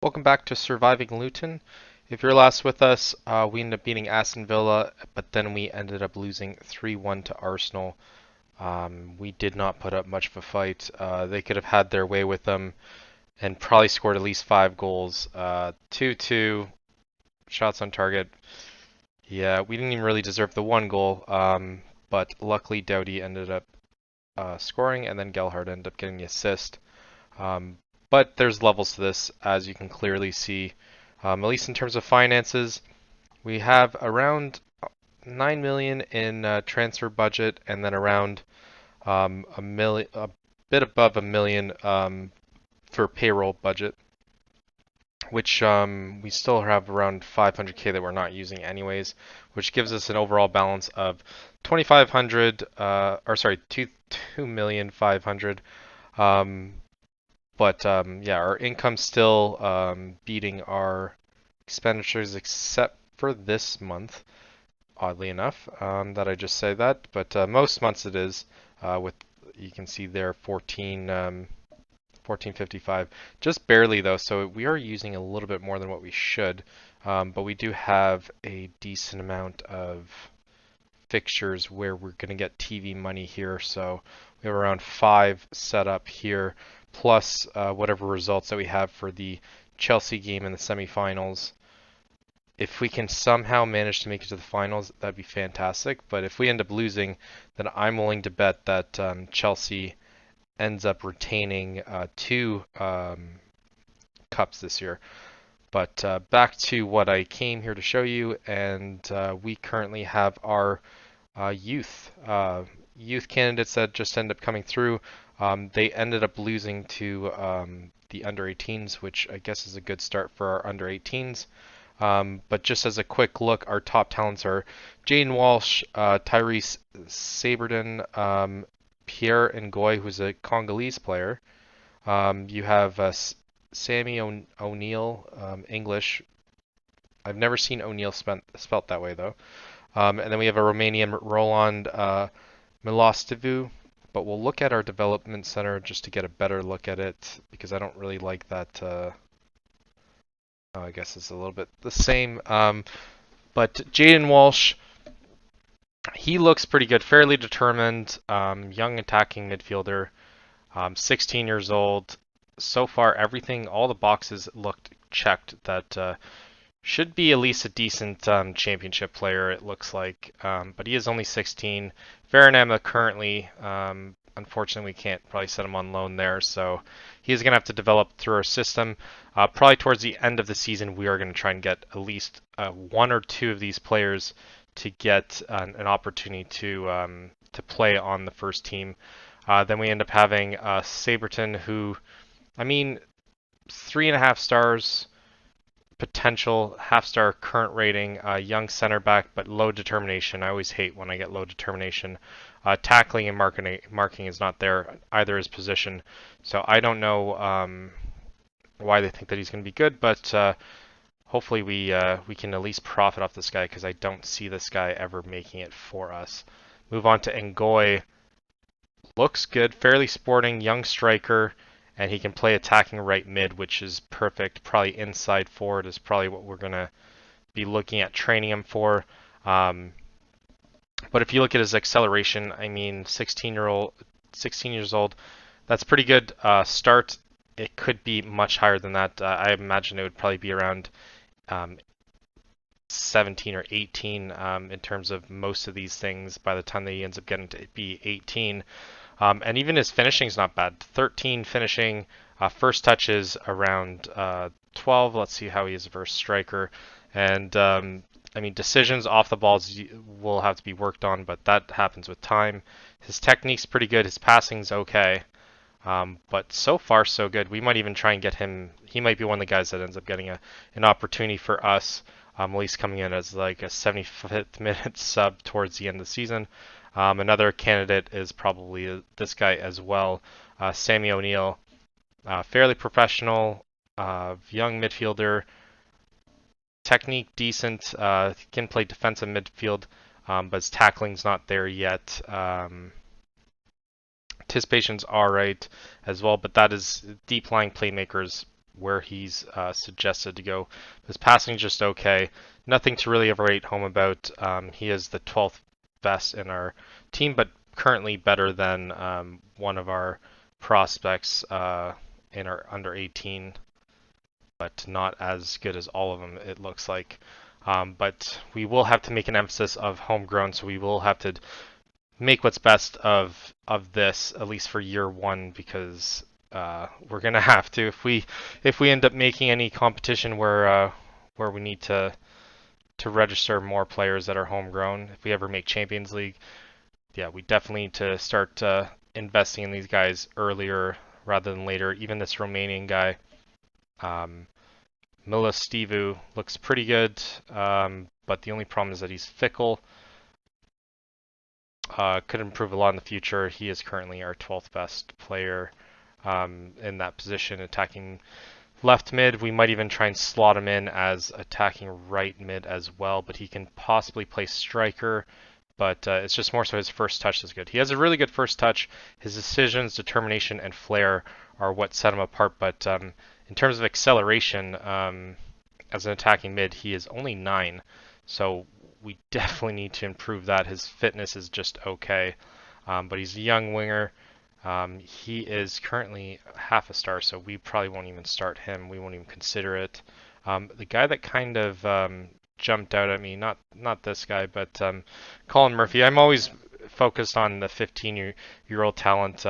Welcome back to Surviving Luton. If you're last with us, we ended up beating Aston Villa, but then we ended up losing 3-1 to Arsenal. We did not put up much of a fight. They could have had their way with them and probably scored at least 5 goals. 2-2, shots on target. Yeah, we didn't even really deserve the 1 goal, but luckily Doughty ended up scoring, and then Gelhardt ended up getting the assist. Um, but there's levels to this, as you can clearly see. At least in terms of finances, we have around 9 million in transfer budget, and then around a bit above a million for payroll budget, which we still have around 500k that we're not using anyways, which gives us an overall balance of 2,500, or sorry, 2,500,000. But yeah, our income's still beating our expenditures, except for this month, oddly enough, that I just say that. But most months it is, with, you can see there, 1455, just barely though. So we are using a little bit more than what we should, but we do have a decent amount of fixtures where we're going to get TV money here. So we have around 5 set up here, plus whatever results that we have for the Chelsea game in the semifinals. If we can somehow manage to make it to the finals, that'd be fantastic. But if we end up losing, then I'm willing to bet that Chelsea ends up retaining 2 cups this year. But back to what I came here to show you, and we currently have our youth candidates that just end up coming through. They ended up losing to the under 18s, which I guess is a good start for our under 18s. But just as a quick look, our top talents are Jane Walsh, Tyrese Saberton, Pierre Ngoy, who's a Congolese player. You have Sammy O'Neill, English. I've never seen O'Neill spelt that way though. And then we have a Romanian Roland Milostevu. But we'll look at our development center just to get a better look at it, because I don't really like that. I guess it's a little bit the same. But Jaden Walsh, he looks pretty good, fairly determined, young attacking midfielder, 16 years old. So far, everything, all the boxes looked checked that should be at least a decent championship player, it looks like. But he is only 16. Veronema currently, unfortunately, we can't probably set him on loan there, so he's going to have to develop through our system. Probably towards the end of the season, we are going to try and get at least 1 or 2 of these players to get an opportunity to play on the first team. Then we end up having Saberton, who, I mean, 3.5 stars potential, half-star current rating, young center back, but low determination. I always hate when I get low determination. Tackling and marking is not there, either his position. So I don't know why they think that he's going to be good, but hopefully we can at least profit off this guy, because I don't see this guy ever making it for us. Move on to Ngoy. Looks good, fairly sporting, young striker. And he can play attacking right mid, which is perfect. Probably inside forward is probably what we're going to be looking at training him for. But if you look at his acceleration, I mean, 16 years old, that's pretty good start. It could be much higher than that. I imagine it would probably be around 17 or 18 in terms of most of these things by the time that he ends up getting to be 18. And even his finishing is not bad. 13 finishing, first touches around 12. Let's see how he is versus striker. And I mean, decisions off the balls will have to be worked on, but that happens with time. His technique's pretty good. His passing's okay. But so far, so good. We might even try and get him. He might be one of the guys that ends up getting an opportunity for us, at least coming in as like a 75th minute sub towards the end of the season. Another candidate is probably this guy as well, Sammy O'Neill. Fairly professional, young midfielder, technique decent, can play defensive midfield, but his tackling's not there yet. Anticipation's alright as well, but that is deep lying playmakers where he's suggested to go. His passing is just okay. Nothing to really ever write home about. He is the 12th best in our team, but currently better than one of our prospects in our under 18, but not as good as all of them, it looks like. But we will have to make an emphasis of homegrown, so we will have to make what's best of this, at least for year one, because we're gonna have to if we end up making any competition where we need to register more players that are homegrown. If we ever make Champions League, yeah, we definitely need to start investing in these guys earlier rather than later. Even this Romanian guy, Mila Stivu, looks pretty good, but the only problem is that he's fickle. Could improve a lot in the future. He is currently our 12th best player in that position, attacking left mid. We might even try and slot him in as attacking right mid as well, but he can possibly play striker. But it's just more so his first touch is good. He has a really good first touch. His decisions, determination, and flair are what set him apart. But in terms of acceleration, as an attacking mid, he is only 9. So we definitely need to improve that. His fitness is just okay. But he's a young winger. He is currently half a star, so we probably won't even start him. We won't even consider it. The guy that kind of jumped out at me, not this guy, but Colin Murphy. I'm always focused on the 15-year-old talent.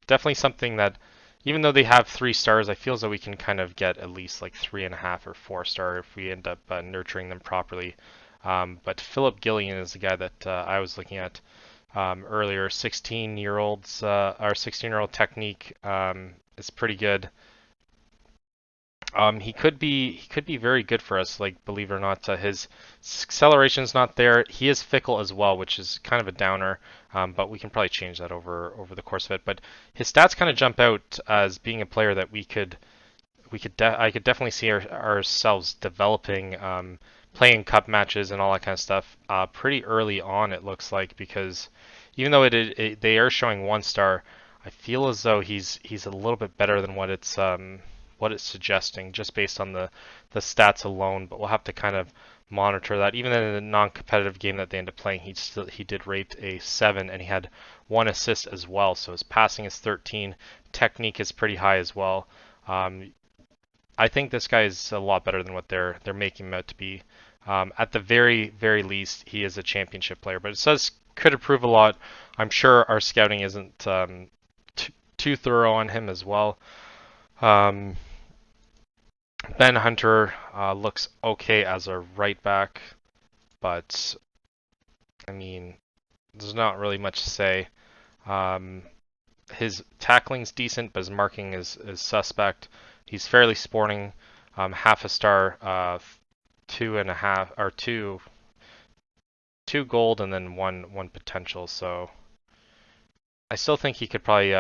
Definitely something that, even though they have 3 stars, I feel as though we can kind of get at least like 3.5 or 4-star if we end up nurturing them properly. But Philip Gillian is the guy that I was looking at earlier. 16-year-olds, our 16-year-old technique is pretty good. He could be very good for us. Like, believe it or not, his acceleration's not there. He is fickle as well, which is kind of a downer. But we can probably change that over the course of it. But his stats kind of jump out as being a player that I could definitely see ourselves developing, playing cup matches and all that kind of stuff pretty early on. It looks like, because even though they are showing 1 star, I feel as though he's a little bit better than what it's suggesting just based on the stats alone. But we'll have to kind of monitor that. Even in the non-competitive game that they ended up playing, he did rate a 7, and he had 1 assist as well. So his passing is 13, technique is pretty high as well. I think this guy is a lot better than what they're making him out to be. At the very least, he is a championship player, but it says could improve a lot. I'm sure our scouting isn't too thorough on him as well. Ben Hunter looks okay as a right back, but I mean, there's not really much to say. His tackling's decent, but his marking is suspect. He's fairly sporting, half a star, 2.5 or 2 gold, and then one potential. So I still think he could probably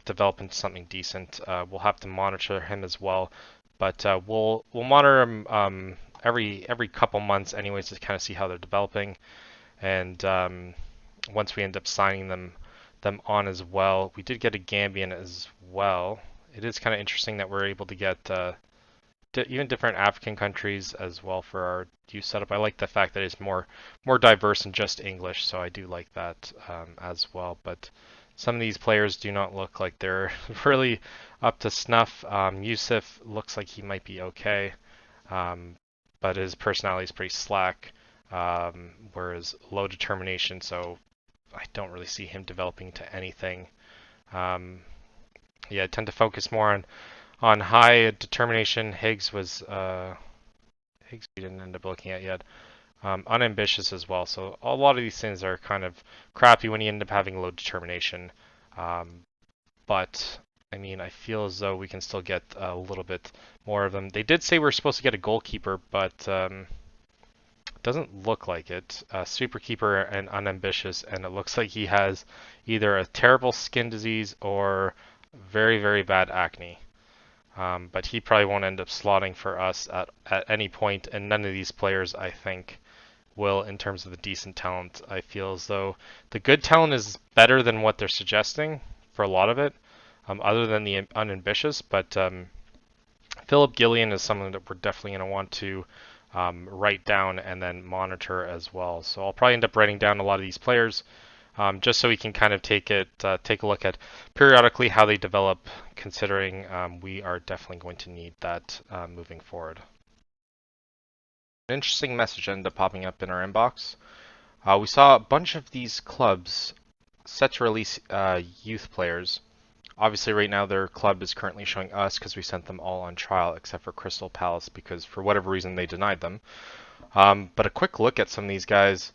develop into something decent. We'll have to monitor him as well, but we'll monitor him every couple months, anyways, to kind of see how they're developing. And once we end up signing them on as well, we did get a Gambian as well. It is kind of interesting that we're able to get even different African countries as well for our youth setup. I like the fact that it's more diverse than just English, so I do like that as well. But some of these players do not look like they're really up to snuff. Yusuf looks like he might be okay, but his personality is pretty slack, whereas low determination, so I don't really see him developing to anything. Yeah, I tend to focus more on high determination. Higgs we didn't end up looking at yet. Unambitious as well. So a lot of these things are kind of crappy when you end up having low determination. But I mean, I feel as though we can still get a little bit more of them. They did say we're supposed to get a goalkeeper, but doesn't look like it. Superkeeper and unambitious, and it looks like he has either a terrible skin disease or very bad acne. But he probably won't end up slotting for us at any point, and none of these players, I think, will in terms of the decent talent. I feel as though the good talent is better than what they're suggesting for a lot of it, other than the unambitious. But Philip Gillian is someone that we're definitely going to want to write down and then monitor as well. So I'll probably end up writing down a lot of these players just so we can kind of take a look at periodically how they develop, considering we are definitely going to need that moving forward. An interesting message ended up popping up in our inbox. We saw a bunch of these clubs set to release youth players. Obviously, right now their club is currently showing us because we sent them all on trial, except for Crystal Palace because for whatever reason they denied them. But a quick look at some of these guys.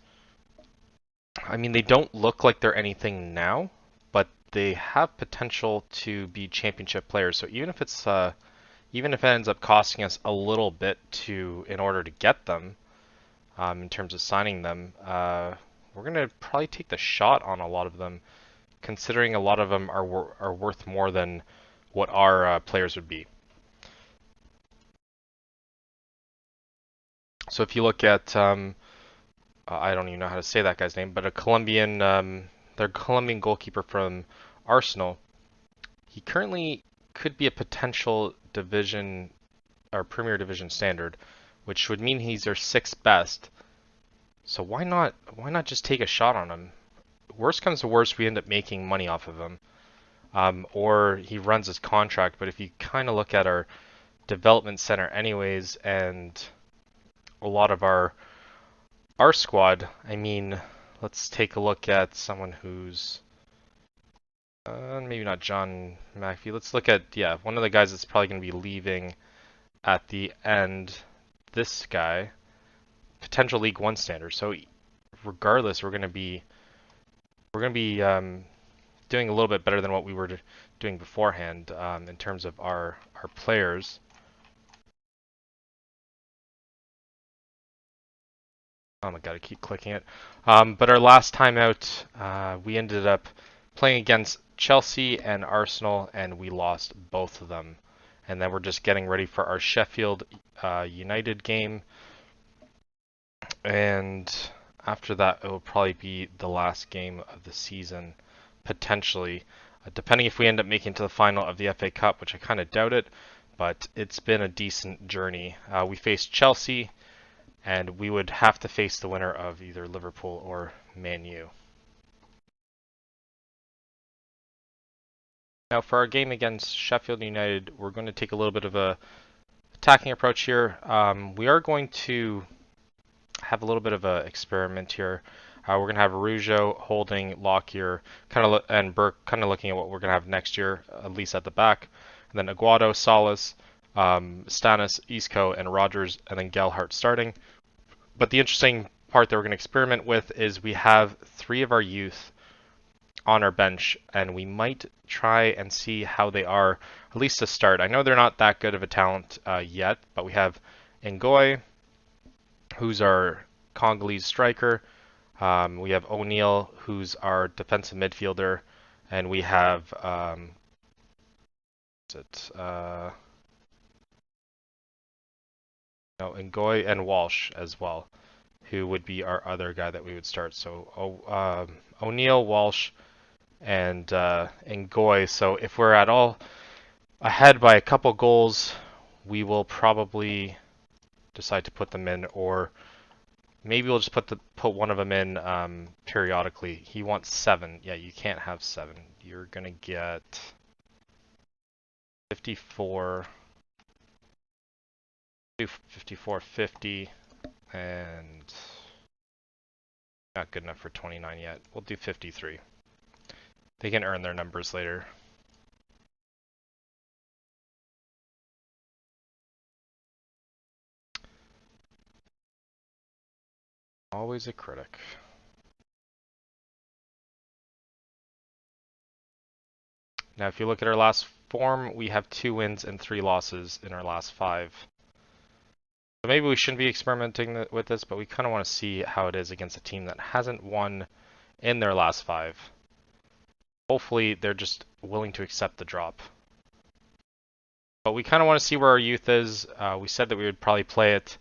I mean, they don't look like they're anything now, but they have potential to be championship players. So even if it ends up costing us a little bit in order to get them, in terms of signing them, we're gonna probably take the shot on a lot of them, considering a lot of them are worth more than what our players would be. So if you look at, I don't even know how to say that guy's name, but their Colombian goalkeeper from Arsenal, he currently could be a potential division or Premier Division standard, which would mean he's their sixth best. So why not just take a shot on him? Worst comes to worst, we end up making money off of him. Or he runs his contract, but if you kind of look at our development center anyways, and a lot of our squad, I mean, let's take a look at someone who's maybe not John McAfee. Let's look at, yeah, one of the guys that's probably going to be leaving at the end. This guy, potential League One standard. So regardless, we're going to be doing a little bit better than what we were doing beforehand in terms of our players. Oh my god, I keep clicking it. But our last time out, we ended up playing against Chelsea and Arsenal, and we lost both of them. And then we're just getting ready for our Sheffield United game. And after that, it will probably be the last game of the season, potentially, depending if we end up making to the final of the FA Cup, which I kind of doubt it. But it's been a decent journey. We faced Chelsea, and we would have to face the winner of either Liverpool or Man U. Now for our game against Sheffield United, we're going to take a little bit of a attacking approach here. We are going to have a little bit of an experiment here. We're going to have Arujo, Holding, Lockyer, and Burke kind of looking at what we're going to have next year, at least at the back. And then Aguado, Salas, Stanis, Isco, and Rogers, and then Gelhardt starting. But the interesting part that we're going to experiment with is we have 3 of our youth on our bench, and we might try and see how they are, at least to start. I know they're not that good of a talent yet, but we have Ngoy, who's our Congolese striker. We have O'Neill, who's our defensive midfielder, and we have Ngoy and Walsh as well, who would be our other guy that we would start. So O'Neill, Walsh, and Ngoy. So if we're at all ahead by a couple goals, we will probably decide to put them in, or maybe we'll just put one of them in periodically. He wants 7. Yeah, you can't have 7. You're gonna get 54, 54, 50, and not good enough for 29 yet. We'll do 53. They can earn their numbers later. Always a critic. Now, if you look at our last form, we have 2 wins and 3 losses in our last 5. So maybe we shouldn't be experimenting with this, but we kind of want to see how it is against a team that hasn't won in their last 5. Hopefully, they're just willing to accept the drop. But we kind of want to see where our youth is. We said that we would probably play it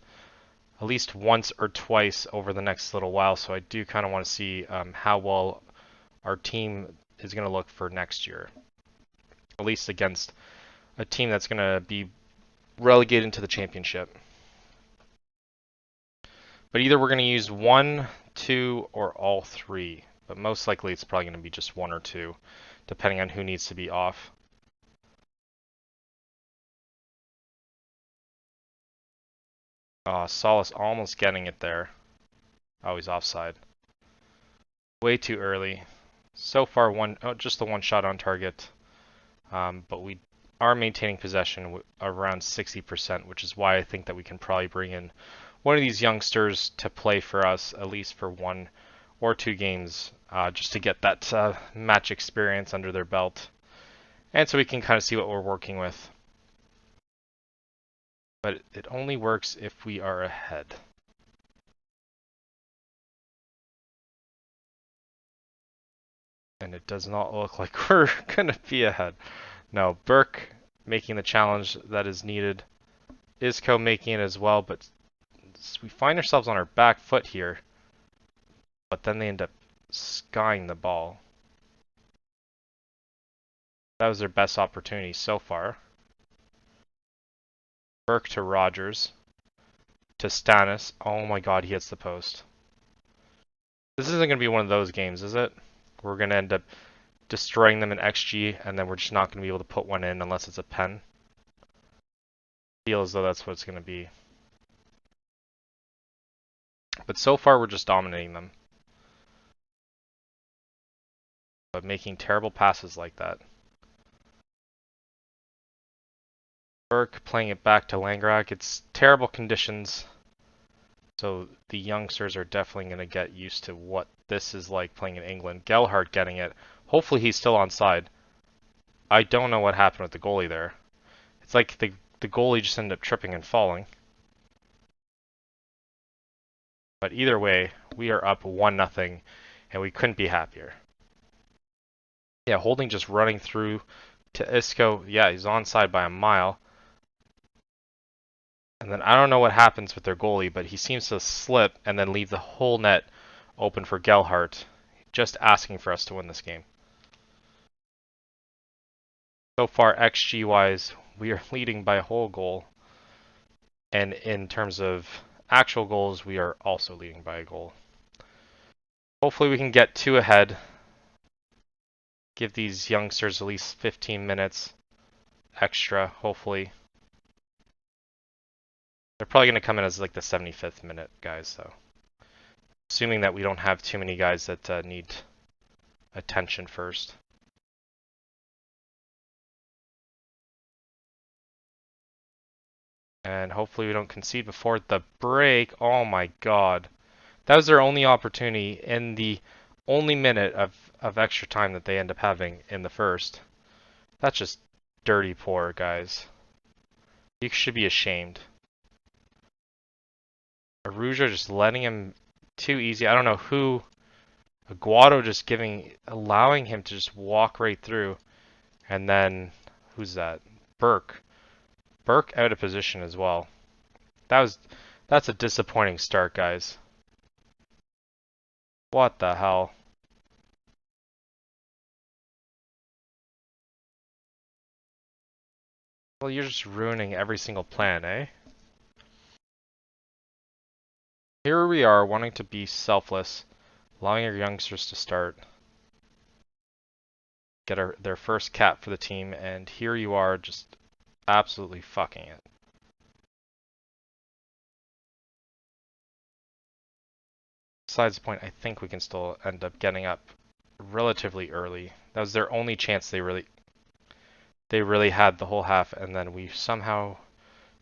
at least once or twice over the next little while, so I do kind of want to see how well our team is going to look for next year. At least against a team that's going to be relegated into the championship. But either we're going to use 1, 2, or all 3. But most likely it's probably going to be just 1 or 2, depending on who needs to be off. Solace almost getting it there. Oh, he's offside. Way too early. So far, just the one shot on target. But we are maintaining possession around 60%, which is why I think that we can probably bring in one of these youngsters to play for us, at least for 1 or 2 games, just to get that match experience under their belt. And so we can kind of see what we're working with. But it only works if we are ahead. And it does not look like we're going to be ahead. No, Burke making the challenge that is needed. Isco making it as well, but we find ourselves on our back foot here. But then they end up skying the ball. That was their best opportunity so far. Burke to Rogers. To Stannis. Oh my god, he hits the post. This isn't going to be one of those games, is it? We're going to end up destroying them in XG, and then we're just not going to be able to put one in unless it's a pen. I feel as though that's what it's going to be. But so far, we're just dominating them. But making terrible passes like that. Burke playing it back to Langrak. It's terrible conditions. So the youngsters are definitely going to get used to what this is like playing in England. Gelhardt getting it. Hopefully he's still onside. I don't know what happened with the goalie there. It's like the goalie just ended up tripping and falling. But either way, we are up 1-0, and we couldn't be happier. Yeah, Holding just running through to Isco. Yeah, he's onside by a mile. And then I don't know what happens with their goalie, but he seems to slip and then leave the whole net open for Gelhardt, just asking for us to win this game. So far, XG-wise, we are leading by a whole goal. And in terms of actual goals, we are also leading by a goal. Hopefully we can get 2 ahead. Give these youngsters at least 15 minutes extra, hopefully. They're probably going to come in as like the 75th minute guys, though. Assuming that we don't have too many guys that need attention first. And hopefully we don't concede before the break. Oh my god. That was their only opportunity in the only minute of extra time that they end up having in the first. That's just dirty poor, guys. You should be ashamed. Arujo just letting him too easy. I don't know who. Aguado just allowing him to just walk right through. And then, who's that? Burke. Burke out of position as well. That's a disappointing start, guys. What the hell? Well, you're just ruining every single plan, eh? Here we are, wanting to be selfless, allowing our youngsters to start, get their first cap for the team, and here you are just absolutely fucking it. Besides the point, I think we can still end up getting up relatively early. That was their only chance they really had the whole half, and then we somehow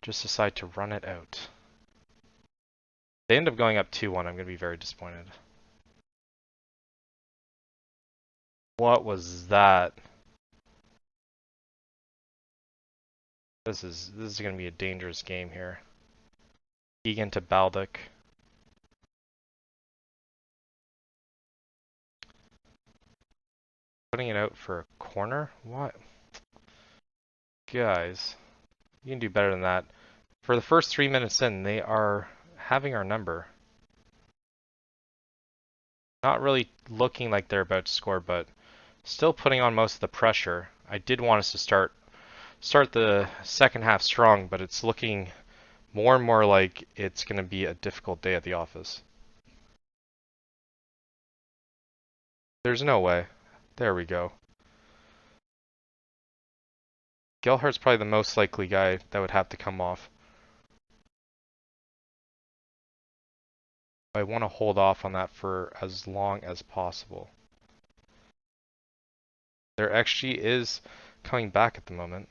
just decide to run it out. They end up going up 2-1. I'm going to be very disappointed. What was that? This is going to be a dangerous game here. Egan to Baldock. Putting it out for a corner? What? Guys, you can do better than that. For the first 3 minutes in, they are having our number. Not really looking like they're about to score, but still putting on most of the pressure. I did want us to start start the second half strong, but it's looking more and more like it's going to be a difficult day at the office. There's no way. There we go. Gelhart's probably the most likely guy that would have to come off. I want to hold off on that for as long as possible. Their XG is coming back at the moment.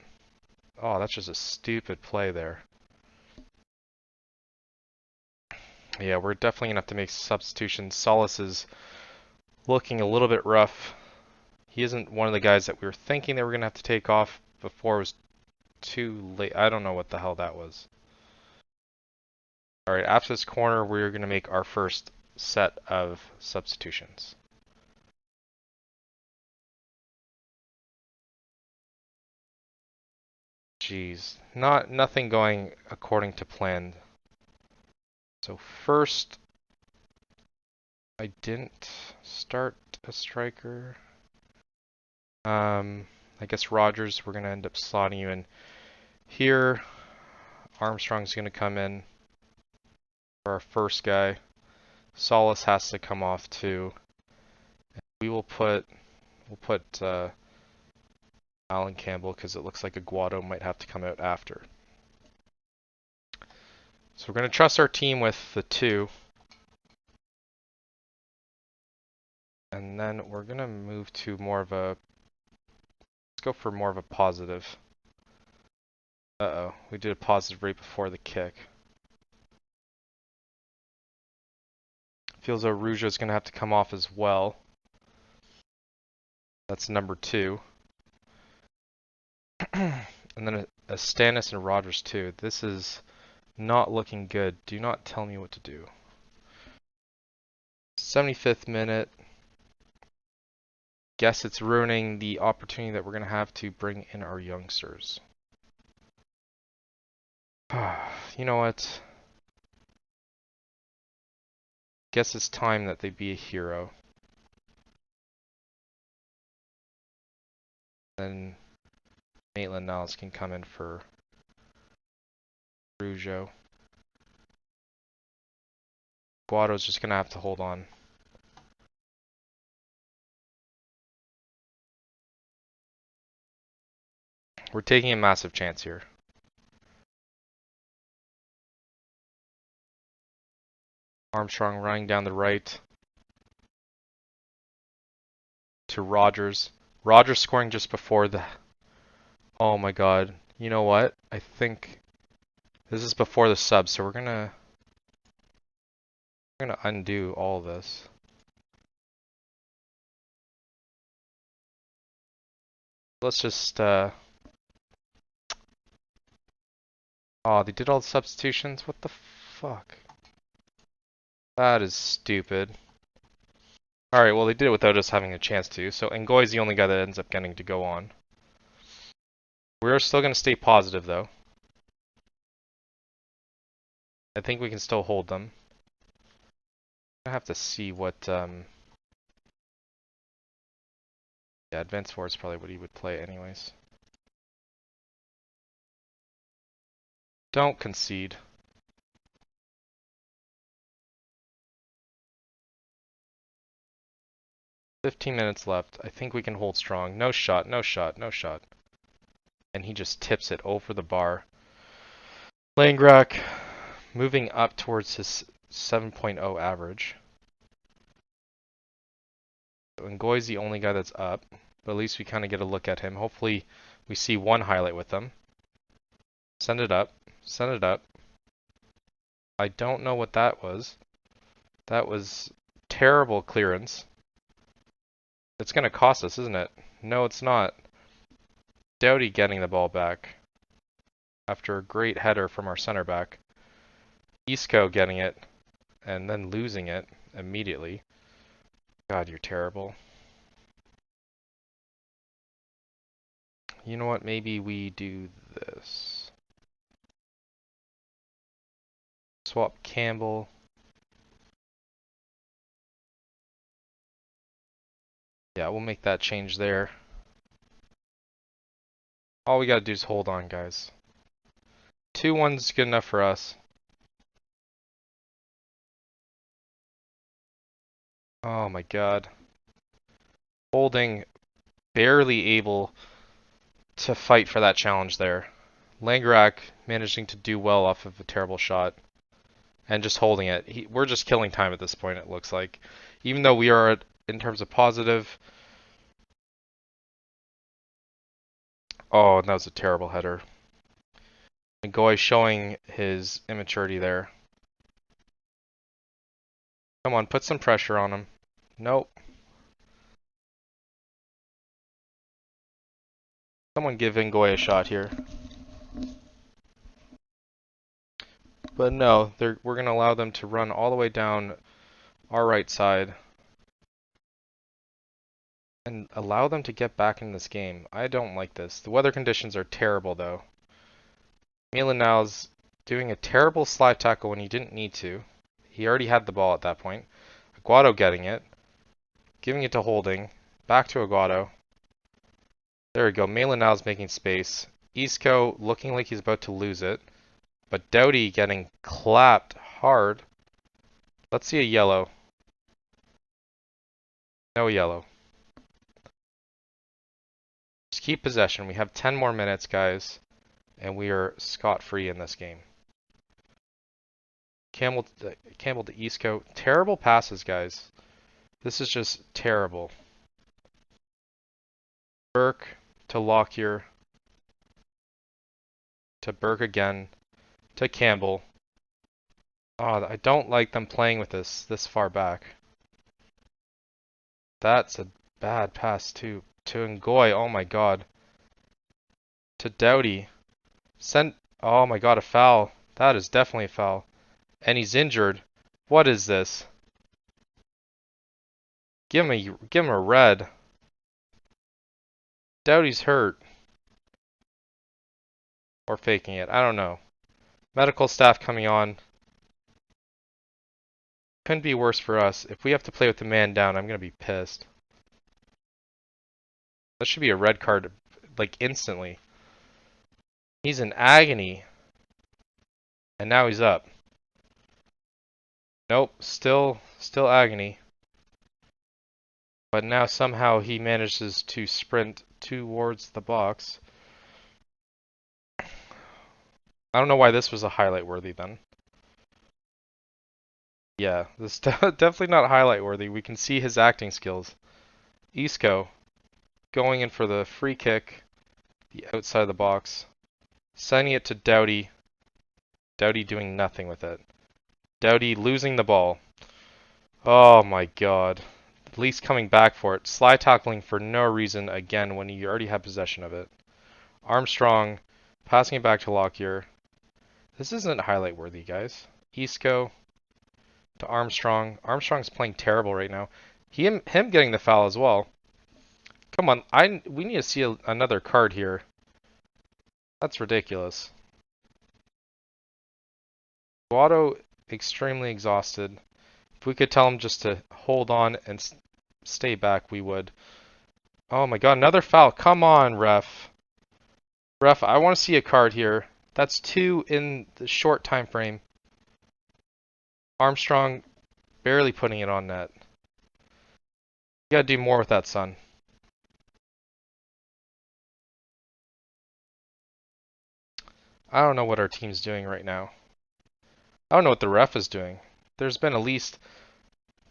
Oh, that's just a stupid play there. Yeah, we're definitely going to have to make substitutions. Solis is looking a little bit rough. He isn't one of the guys that we were thinking they were going to have to take off before it was too late. I don't know what the hell that was. Alright, after this corner, we're going to make our first set of substitutions. Jeez, nothing going according to plan. So first, I didn't start a striker. I guess Rogers, we're going to end up slotting you in here. Armstrong's going to come in for our first guy. Solis has to come off too. We'll put Alan Campbell because it looks like Aguado might have to come out after. So we're going to trust our team with the two. And then we're going to move to more of a, let's go for more of a positive. Uh-oh, we did a positive right before the kick. Feels though Rougeau's going to have to come off as well. That's number 2. And then a Stannis and Rogers too. This is not looking good. Do not tell me what to do. 75th minute. Guess it's ruining the opportunity that we're going to have to bring in our youngsters. You know what? Guess it's time that they be a hero. Then Maitland-Niles can come in for Rougeau. Guado's just going to have to hold on. We're taking a massive chance here. Armstrong running down the right to Rogers. Rogers scoring just before the... Oh my god. You know what? I think this is before the sub, so we're gonna undo all this. Let's just oh, they did all the substitutions? What the fuck? That is stupid. Alright, well they did it without us having a chance to, so Ngoy is the only guy that ends up getting to go on. We're still gonna stay positive though. I think we can still hold them. I have to see what yeah, Advanced 4 is probably what he would play anyways. Don't concede. 15 minutes left. I think we can hold strong. No shot, no shot, no shot. And he just tips it over the bar. Langrak moving up towards his 7.0 average. Ngoy's the only guy that's up, but at least we kind of get a look at him. Hopefully we see one highlight with him. Send it up. Send it up. I don't know what that was. That was terrible clearance. It's going to cost us, isn't it? No, it's not. Doughty getting the ball back after a great header from our center back. Isco getting it and then losing it immediately. God, you're terrible. You know what? Maybe we do this. Swap Campbell. Yeah, we'll make that change there. All we gotta do is hold on, guys. 2-1's good enough for us. Oh my god. Holding, barely able to fight for that challenge there. Langrak managing to do well off of a terrible shot. And just holding it. We're just killing time at this point, it looks like. Even though we are, in terms of positive... Oh, that was a terrible header. Ngoy showing his immaturity there. Come on, put some pressure on him. Nope. Someone give Ngoy a shot here. But no, we're going to allow them to run all the way down our right side. And allow them to get back in this game. I don't like this. The weather conditions are terrible, though. Milanow's doing a terrible slide tackle when he didn't need to. He already had the ball at that point. Aguado getting it. Giving it to Holding. Back to Aguado. There we go. Milanow's making space. Isco looking like he's about to lose it. But Doughty getting clapped hard. Let's see a yellow. No yellow. Just keep possession. We have 10 more minutes, guys. And we are scot-free in this game. Campbell to Isco. Terrible passes, guys. This is just terrible. Burke to Lockyer. To Burke again. To Campbell. Oh, I don't like them playing with this far back. That's a bad pass too. To Ngoy, oh my god. To Doughty. Oh my god, a foul. That is definitely a foul. And he's injured. What is this? Give him a red. Doughty's hurt. Or faking it. I don't know. Medical staff coming on. Couldn't be worse for us. If we have to play with the man down, I'm going to be pissed. That should be a red card, like, instantly. He's in agony. And now he's up. Nope, still agony. But now somehow he manages to sprint towards the box. I don't know why this was a highlight worthy then. Yeah, this is definitely not highlight worthy. We can see his acting skills. Isco going in for the free kick, the outside of the box, sending it to Doughty. Doughty doing nothing with it. Doughty losing the ball. Oh my god. At least coming back for it. Slide tackling for no reason again when you already have possession of it. Armstrong passing it back to Lockyer. This isn't highlight worthy, guys. Isco to Armstrong. Armstrong's playing terrible right now. Him getting the foul as well. Come on, we need to see another card here. That's ridiculous. Guado extremely exhausted. If we could tell him just to hold on and stay back, we would. Oh my god, another foul. Come on, ref. Ref, I want to see a card here. That's 2 in the short time frame. Armstrong barely putting it on net. You gotta do more with that, son. I don't know what our team's doing right now. I don't know what the ref is doing. There's been at least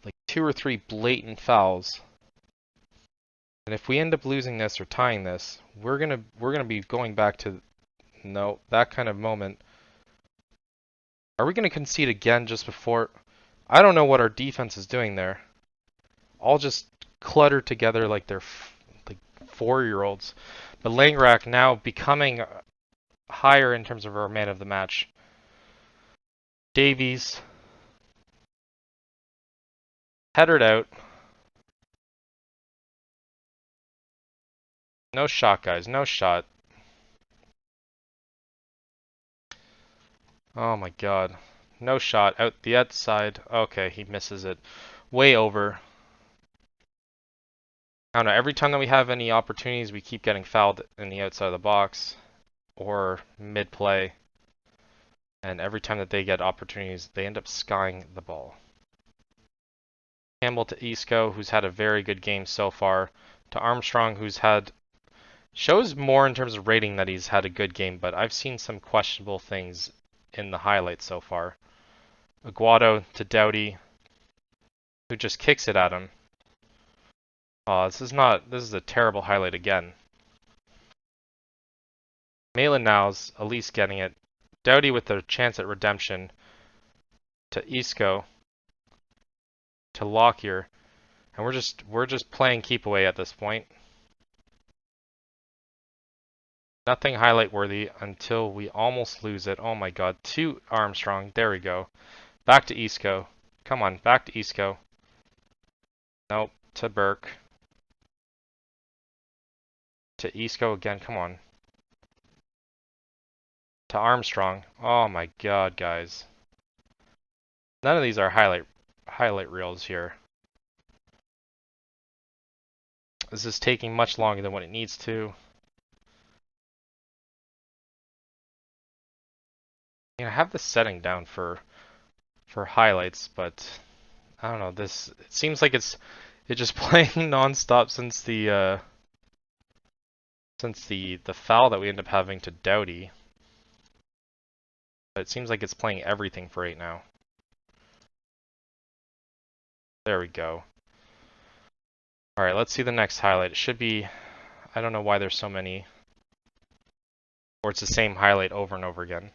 like 2 or 3 blatant fouls. And if we end up losing this or tying this, we're gonna be going back to that kind of moment. Are we gonna concede again just before? I don't know what our defense is doing there. All just cluttered together like they're like 4-year-olds. But Langrak now becoming higher in terms of our man of the match. Davies headed out. No shot, guys. No shot. Oh my god. No shot. Out the outside. Okay, he misses it. Way over. I don't know, every time that we have any opportunities, we keep getting fouled in the outside of the box or mid-play. And every time that they get opportunities, they end up skying the ball. Campbell to Isco, who's had a very good game so far. To Armstrong, who's had shows more in terms of rating that he's had a good game, but I've seen some questionable things in the highlights so far. Aguado to Doughty, who just kicks it at him. Oh, this is a terrible highlight again. Maitland Niles, Elise getting it. Doughty with the chance at redemption to Isco to Lockyer, and we're just playing keep away at this point. Nothing highlight worthy until we almost lose it. Oh my god, to Armstrong. There we go. Back to Isco. Come on, back to Isco. Nope, to Burke. To Isco again, come on. To Armstrong. Oh my god, guys. None of these are highlight reels here. This is taking much longer than what it needs to. I have this setting down for highlights, but I don't know. This it seems like it's just playing non-stop since the foul that we end up having to Doughty. But it seems like it's playing everything for right now. There we go. Alright, let's see the next highlight. It should be, I don't know why there's so many. Or it's the same highlight over and over again.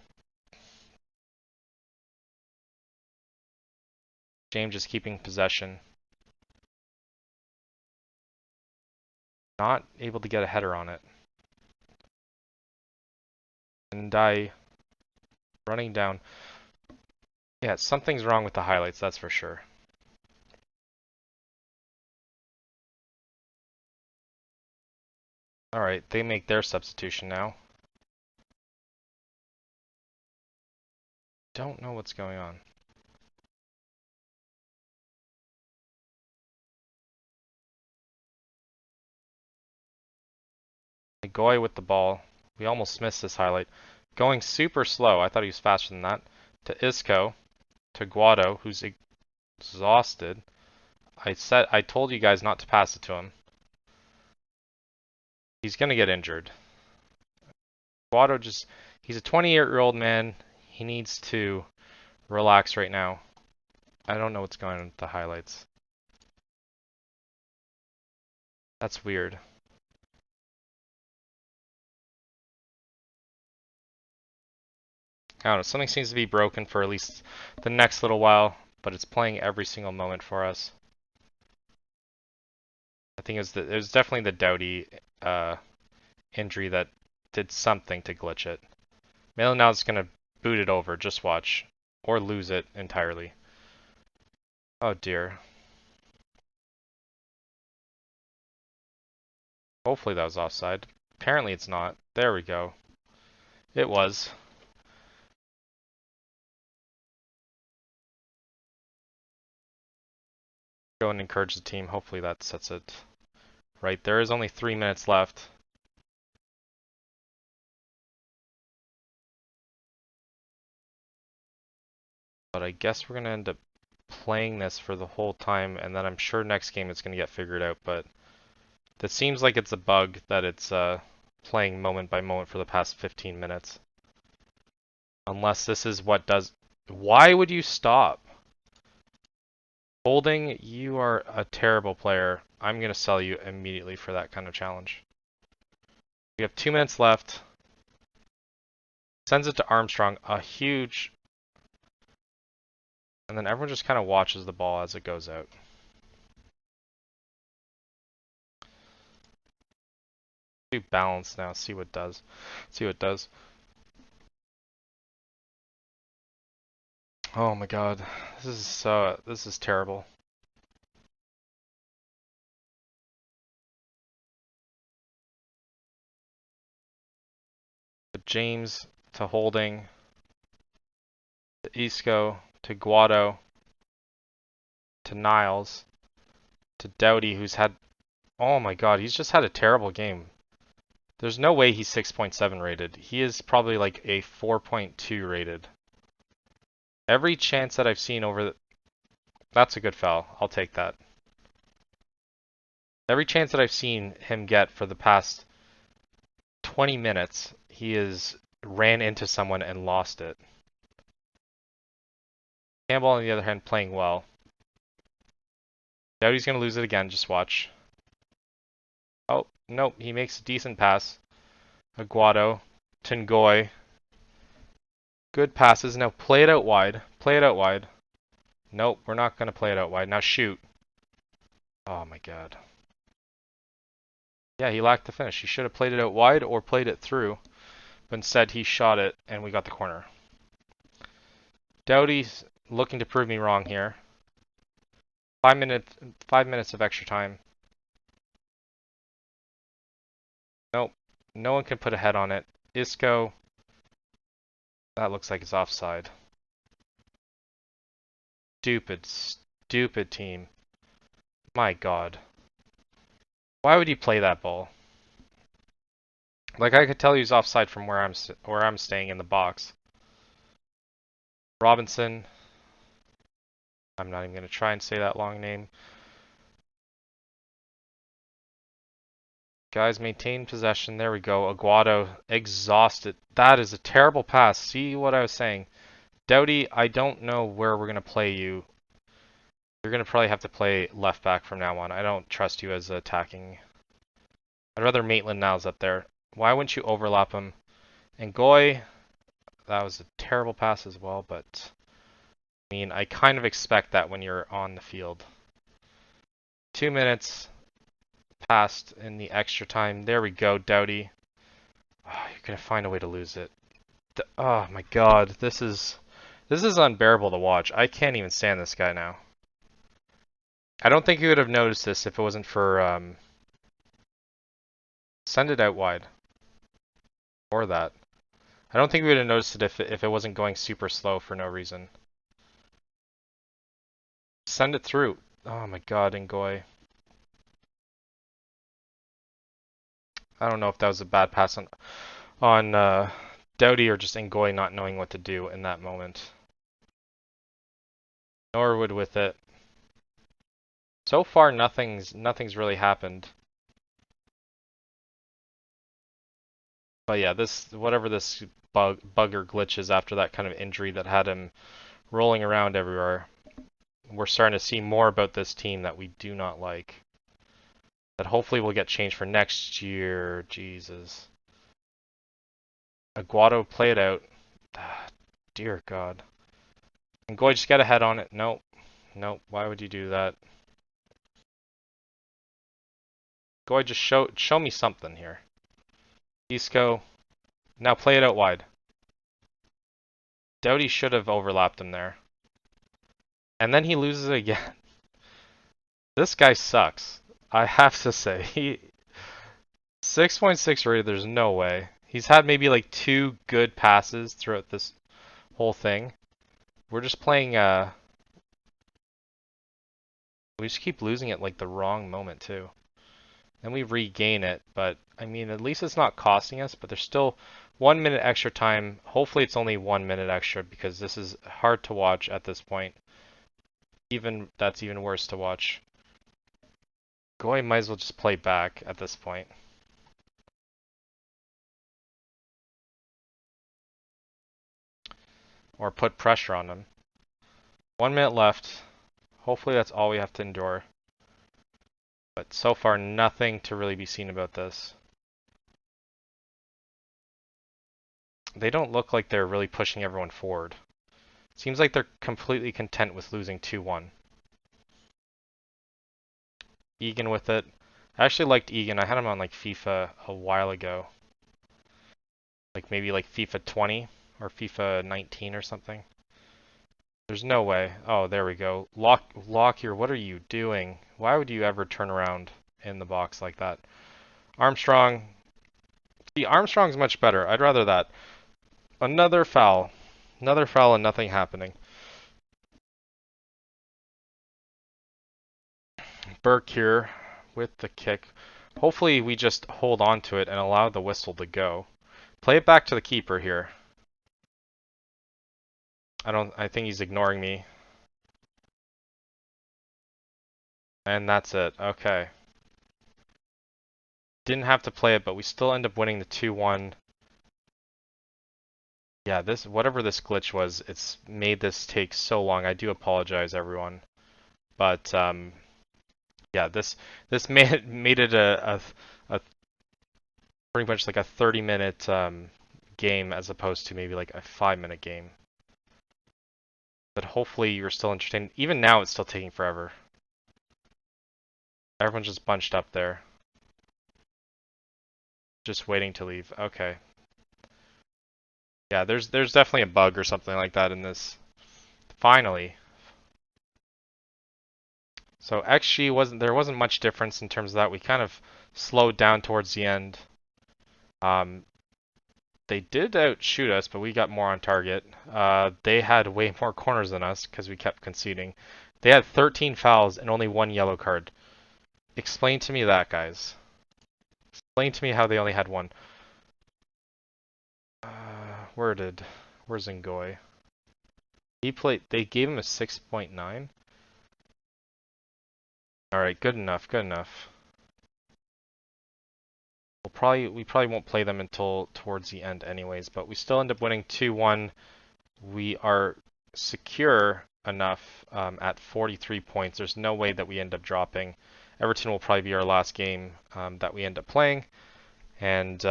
James is keeping possession. Not able to get a header on it. And running down. Yeah, something's wrong with the highlights, that's for sure. Alright, they make their substitution now. Don't know what's going on. Goy with the ball. We almost missed this highlight. Going super slow. I thought he was faster than that. To Isco. To Guado, who's exhausted. I told you guys not to pass it to him. He's gonna get injured. Guado he's a 20-year-old man. He needs to relax right now. I don't know what's going on with the highlights. That's weird. I don't know, something seems to be broken for at least the next little while, but it's playing every single moment for us. I think it was definitely the Doughty injury that did something to glitch it. Maitland now is going to boot it over, just watch. Or lose it entirely. Oh dear. Hopefully that was offside. Apparently it's not. There we go. It was. Go and encourage the team. Hopefully that sets it right. There is only 3 minutes left. But I guess we're going to end up playing this for the whole time, and then I'm sure next game it's going to get figured out, but that seems like it's a bug that it's playing moment by moment for the past 15 minutes. Unless this is what does... Why would you stop? Holding, you are a terrible player. I'm going to sell you immediately for that kind of challenge. We have 2 minutes left. Sends it to Armstrong, a huge... And then everyone just kind of watches the ball as it goes out. Do balance now, see what it does. See what it does. Oh my god, this is terrible. James to Holding, to Isco, to Guado, to Niles, to Doughty, who's had... Oh my god, he's just had a terrible game. There's no way he's 6.7 rated. He is probably like a 4.2 rated. Every chance that I've seen over the... That's a good foul. I'll take that. Every chance that I've seen him get for the past 20 minutes, he has ran into someone and lost it. Campbell, on the other hand, playing well. Doubt he's going to lose it again. Just watch. Oh, nope. He makes a decent pass. Aguado. Tengoy. Good passes. Now play it out wide. Play it out wide. Nope, we're not going to play it out wide. Now shoot. Oh my god. Yeah, he lacked the finish. He should have played it out wide or played it through. But instead, he shot it and we got the corner. Doughty's looking to prove me wrong here. 5 minutes of extra time. Nope. No one can put a head on it. Isco. That looks like it's offside. Stupid, stupid team. My god. Why would he play that ball? Like, I could tell he was offside from where I'm staying in the box. Robinson. I'm not even going to try and say that long name. Guys, maintain possession. There we go. Aguado, exhausted. That is a terrible pass. See what I was saying? Doughty, I don't know where we're going to play you. You're going to probably have to play left back from now on. I don't trust you as attacking. I'd rather Maitland-Niles up there. Why wouldn't you overlap him? And Goy, that was a terrible pass as well, but I mean, I kind of expect that when you're on the field. 2 minutes passed in the extra time. There we go, Doughty. Oh, you're going to find a way to lose it. Oh my god, this is unbearable to watch. I can't even stand this guy now. I don't think you would have noticed this if it wasn't for send it out wide. Or that. I don't think we would have noticed it if it wasn't going super slow for no reason. Send it through. Oh my god, Ngoy. I don't know if that was a bad pass on Doughty or just Ngoy not knowing what to do in that moment. Norwood with it. So far, nothing's really happened. But yeah, whatever this bugger glitch is after that kind of injury that had him rolling around everywhere, we're starting to see more about this team that we do not like. That hopefully will get changed for next year. Jesus. Aguado, play it out. Ah, dear God. And Goy, just get a head on it. Nope. Nope. Why would you do that? Goy, just show me something here. Isco. Now play it out wide. Doughty should have overlapped him there. And then he loses it again. This guy sucks. I have to say. He 6.6 rated, there's no way. He's had maybe like 2 good passes throughout this whole thing. We're just playing we just keep losing it like the wrong moment too. Then we regain it, but I mean at least it's not costing us, but there's still 1 minute extra time. Hopefully it's only 1 minute extra because this is hard to watch at this point. That's even worse to watch. Goy might as well just play back at this point. Or put pressure on them. 1 minute left. Hopefully that's all we have to endure. But so far, nothing to really be seen about this. They don't look like they're really pushing everyone forward. Seems like they're completely content with losing 2-1. Egan with it. I actually liked Egan. I had him on like FIFA a while ago. Like maybe like FIFA 20 or FIFA 19 or something. There's no way. Oh, there we go. Lockyer, what are you doing? Why would you ever turn around in the box like that? Armstrong. See, Armstrong's much better. I'd rather that. Another foul. Another foul and nothing happening. Burke here. with the kick. Hopefully we just hold on to it and allow the whistle to go. Play it back to the keeper here. I think he's ignoring me. And that's it. Okay. Didn't have to play it, but we still end up winning the 2-1. Yeah, whatever this glitch was, it's made this take so long. I do apologize, everyone. But yeah, this made it a pretty much like a 30-minute game as opposed to maybe like a 5-minute game. But hopefully you're still entertained. Even now, it's still taking forever. Everyone's just bunched up there. Just waiting to leave. Okay. Yeah, there's definitely a bug or something like that in this. Finally. So XG there wasn't much difference in terms of that. We kind of slowed down towards the end. They did outshoot us, but we got more on target. They had way more corners than us because we kept conceding. They had 13 fouls and only 1 yellow card. Explain to me that, guys. Explain to me how they only had 1. Where's Ngoy? They gave him a 6.9. Alright, good enough, good enough. We probably won't play them until towards the end anyways, but we still end up winning 2-1. We are secure enough at 43 points. There's no way that we end up dropping. Everton will probably be our last game that we end up playing. And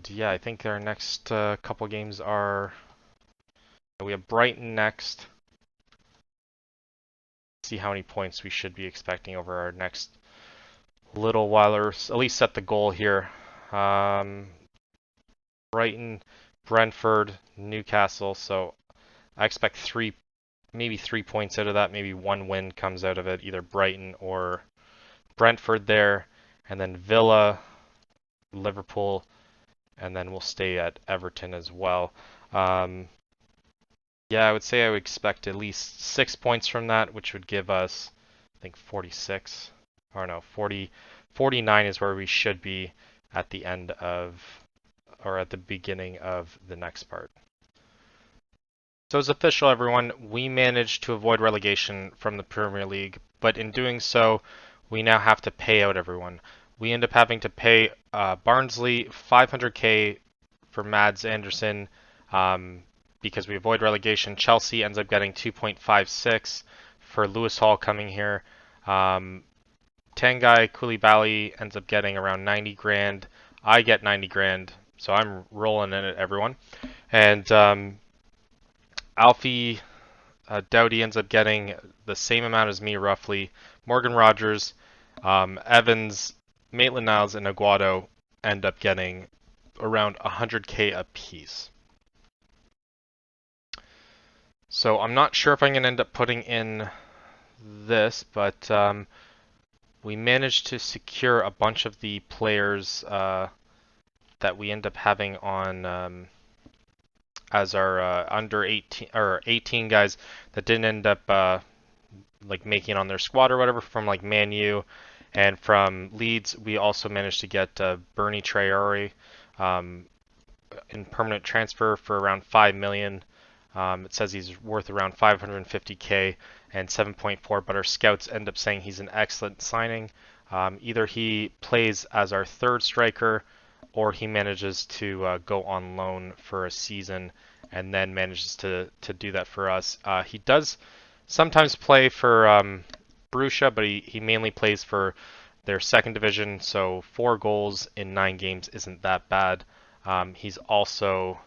yeah, I think our next couple games are... We have Brighton next. See how many points we should be expecting over our next little while, or at least set the goal here. Brighton, Brentford, Newcastle. So I expect maybe 3 points out of that. Maybe 1 win comes out of it, either Brighton or Brentford there, and then Villa, Liverpool, and then we'll stay at Everton as well. Yeah, I would say I would expect at least 6 points from that, which would give us, I think, 46. Or no, 49 is where we should be at the end of, or at the beginning of the next part. So it's official, everyone. We managed to avoid relegation from the Premier League, but in doing so, we now have to pay out everyone. We end up having to pay Barnsley 500k for Mads Anderson because we avoid relegation. Chelsea ends up getting 2.56 for Lewis Hall coming here. Tanguy Koulibaly ends up getting around 90 grand. I get 90 grand, so I'm rolling in it, everyone. And Alfie Doughty ends up getting the same amount as me, roughly. Morgan Rogers, Evans, Maitland-Niles, and Aguado end up getting around 100k apiece. So I'm not sure if I'm going to end up putting in this, but we managed to secure a bunch of the players that we end up having on as our under 18 or 18 guys that didn't end up like making it on their squad or whatever from like Man U, and from Leeds we also managed to get Bernie Traore in permanent transfer for around 5 million. It says he's worth around 550k and 7.4, but our scouts end up saying he's an excellent signing. Either he plays as our third striker, or he manages to go on loan for a season and then manages to do that for us. He does sometimes play for Borussia, but he mainly plays for their second division, so 4 goals in 9 games isn't that bad. He's also,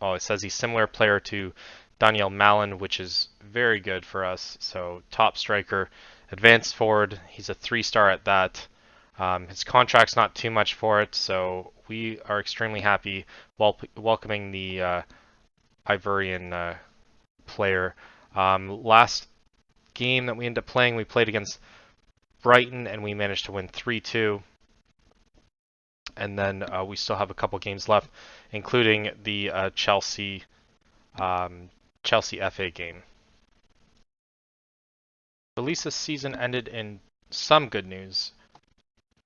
it says he's similar player to Daniel Malin, which is very good for us. So top striker, advanced forward. He's a 3-star at that. His contract's not too much for it, so we are extremely happy welcoming the Ivorian player. Last game that we ended up playing, we played against Brighton and we managed to win 3-2. And then we still have a couple games left, including the Chelsea FA game. at least this season ended in some good news.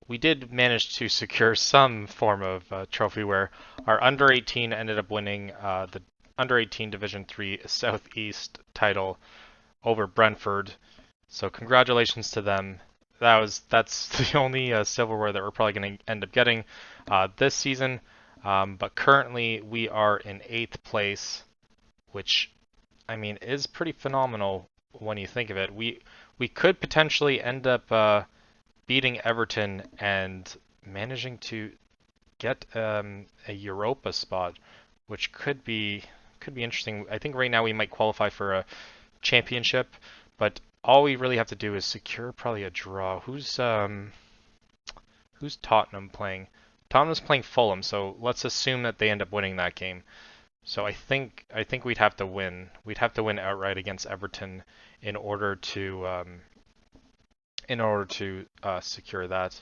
We did manage to secure some form of trophy where our under 18 ended up winning the under 18 Division 3 Southeast title over Brentford. So congratulations to them. That's the only silverware that we're probably going to end up getting this season. But currently we are in 8th place, which I mean is pretty phenomenal when you think of it. We could potentially end up beating Everton and managing to get a Europa spot, which could be interesting. I think right now we might qualify for a championship, but all we really have to do is secure probably a draw. Who's Tottenham playing? Tottenham's playing Fulham, so let's assume that they end up winning that game. So I think we'd have to win. We'd have to win outright against Everton in order to secure that.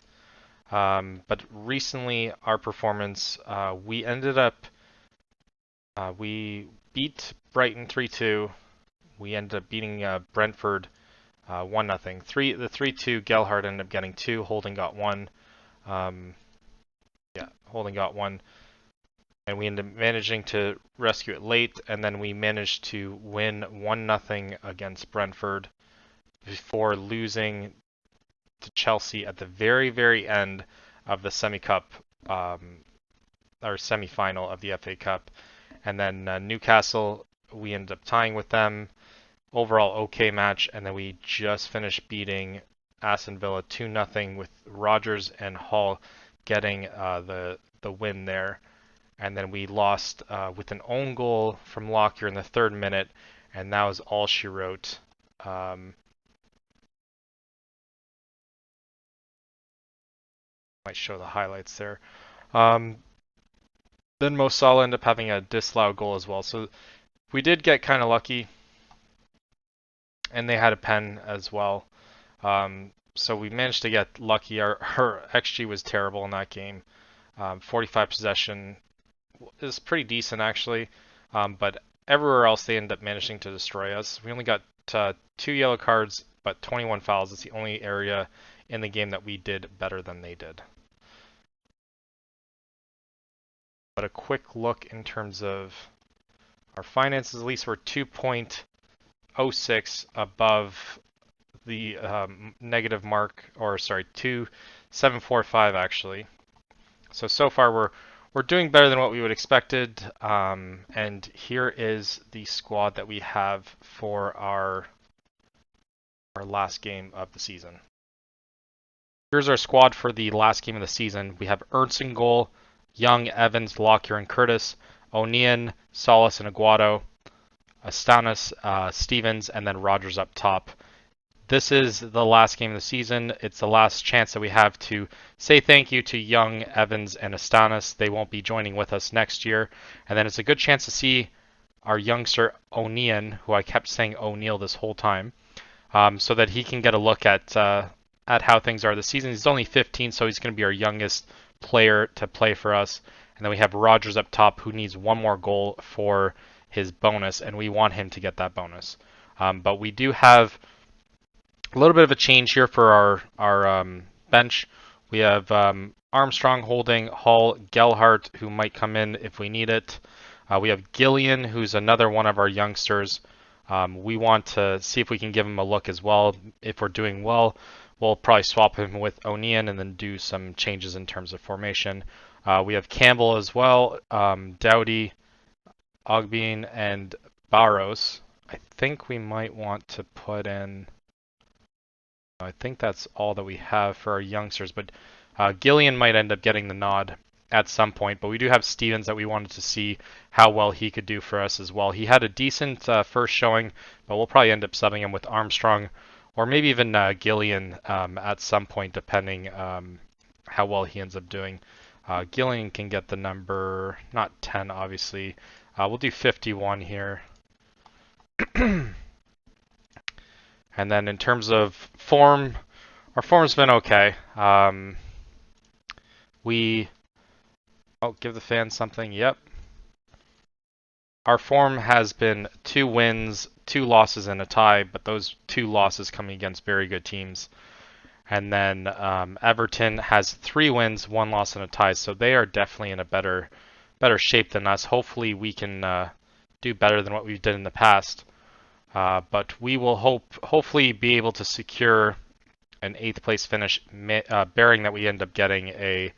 But recently, our performance, we ended up we beat Brighton 3-2. We ended up beating Brentford 1-0. The 3-2 Gelhardt ended up getting 2. Holding got 1. Holding got 1. And we ended up managing to rescue it late, and then we managed to win 1-0 against Brentford before losing to Chelsea at the very, very end of the semi-cup, or semi-final of the FA Cup. And then Newcastle, we ended up tying with them. Overall, okay match, and then we just finished beating Aston Villa 2-0 with Rodgers and Hall getting the win there. And then we lost with an own goal from Lockyer in the 3rd minute, and that was all she wrote. Might show the highlights there. Then Mo Salah ended up having a disallowed goal as well. So we did get kind of lucky, and they had a pen as well. So we managed to get lucky. Our XG was terrible in that game. 45 possession is pretty decent actually, but everywhere else they ended up managing to destroy us. We only got 2 yellow cards, but 21 fouls. It's the only area in the game that we did better than they did. But a quick look in terms of our finances, at least we're 2.06 above the negative mark, or sorry, 2.745 actually. So far we're doing better than what we would expected. And here is the squad that we have for our last game of the season. Here's our squad for the last game of the season. We have Ernst in goal, Young, Evans, Lockyer, and Curtis, O'Neill, Solis, and Aguado, Astanis, Stevens, and then Rodgers up top. This is the last game of the season. It's the last chance that we have to say thank you to Young, Evans, and Astanis. They won't be joining with us next year. And then it's a good chance to see our youngster O'Neill, who I kept saying O'Neill this whole time, so that he can get a look at how things are this season. He's only 15, so he's going to be our youngest player to play for us. And then we have Rodgers up top, who needs 1 more goal for his bonus, and we want him to get that bonus. But we do have a little bit of a change here for our bench. We have Armstrong, Holding, Hall, Gelhardt, who might come in if we need it. We have Gillian, who's another one of our youngsters. We want to see if we can give him a look as well. If we're doing well, we'll probably swap him with O'Neill and then do some changes in terms of formation. We have Campbell as well, Dowdy, Ogbene, and Barros. I think we might want to put in... I think that's all that we have for our youngsters, but Gillian might end up getting the nod at some point, but we do have Stevens that we wanted to see how well he could do for us as well. He had a decent first showing, but we'll probably end up subbing him with Armstrong or maybe even Gillian at some point, depending how well he ends up doing. Gillian can get the number, not 10 obviously. We'll do 51 here. And then in terms of form, our form's been okay. Oh, give the fans something. Yep. Our form has been 2 wins, 2 losses and a tie, but those 2 losses coming against very good teams. And then Everton has 3 wins, 1 loss, and a tie, so they are definitely in a better shape than us. Hopefully, we can do better than what we've done in the past. But we will hopefully be able to secure an 8th place finish, bearing that we end up getting a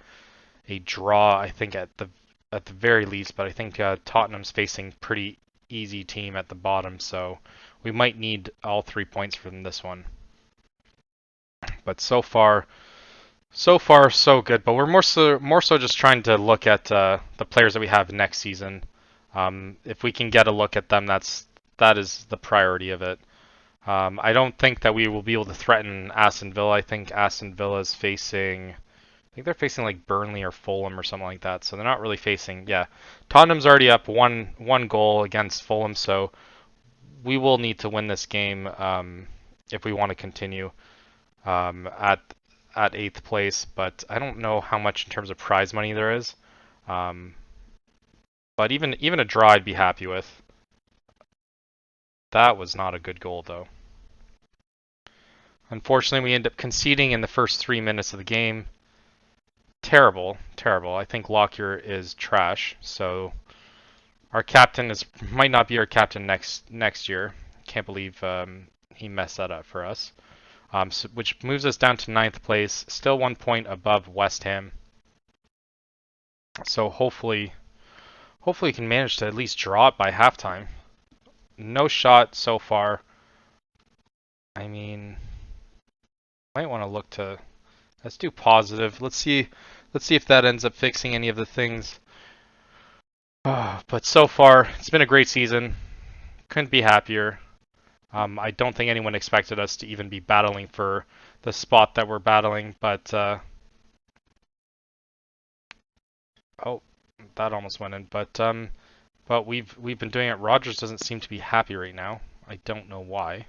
draw. I think at the very least, but I think Tottenham's facing pretty easy team at the bottom, so we might need all 3 points from this one. But so far so good. But we're more so just trying to look at the players that we have next season. If we can get a look at them, that is the priority of it. I don't think that we will be able to threaten Aston Villa. I think Aston Villa is facing, I think they're facing like Burnley or Fulham or something like that. So they're not really facing, yeah. Tottenham's already up one goal against Fulham, so we will need to win this game if we want to continue at 8th place. But I don't know how much in terms of prize money there is. But even a draw I'd be happy with. That was not a good goal, though. Unfortunately, we end up conceding in the first 3 minutes of the game. Terrible. I think Lockyer is trash, so our captain might not be our captain next year. Can't believe he messed that up for us. Which moves us down to 9th place, still 1 point above West Ham. So hopefully we can manage to at least draw it by halftime. No shot so far. I mean, might want to look to. Let's do positive. Let's see if that ends up fixing any of the things. But so far, it's been a great season. Couldn't be happier. I don't think anyone expected us to even be battling for the spot that we're battling, but oh, that almost went in. But we've been doing it. Rogers doesn't seem to be happy right now. I don't know why.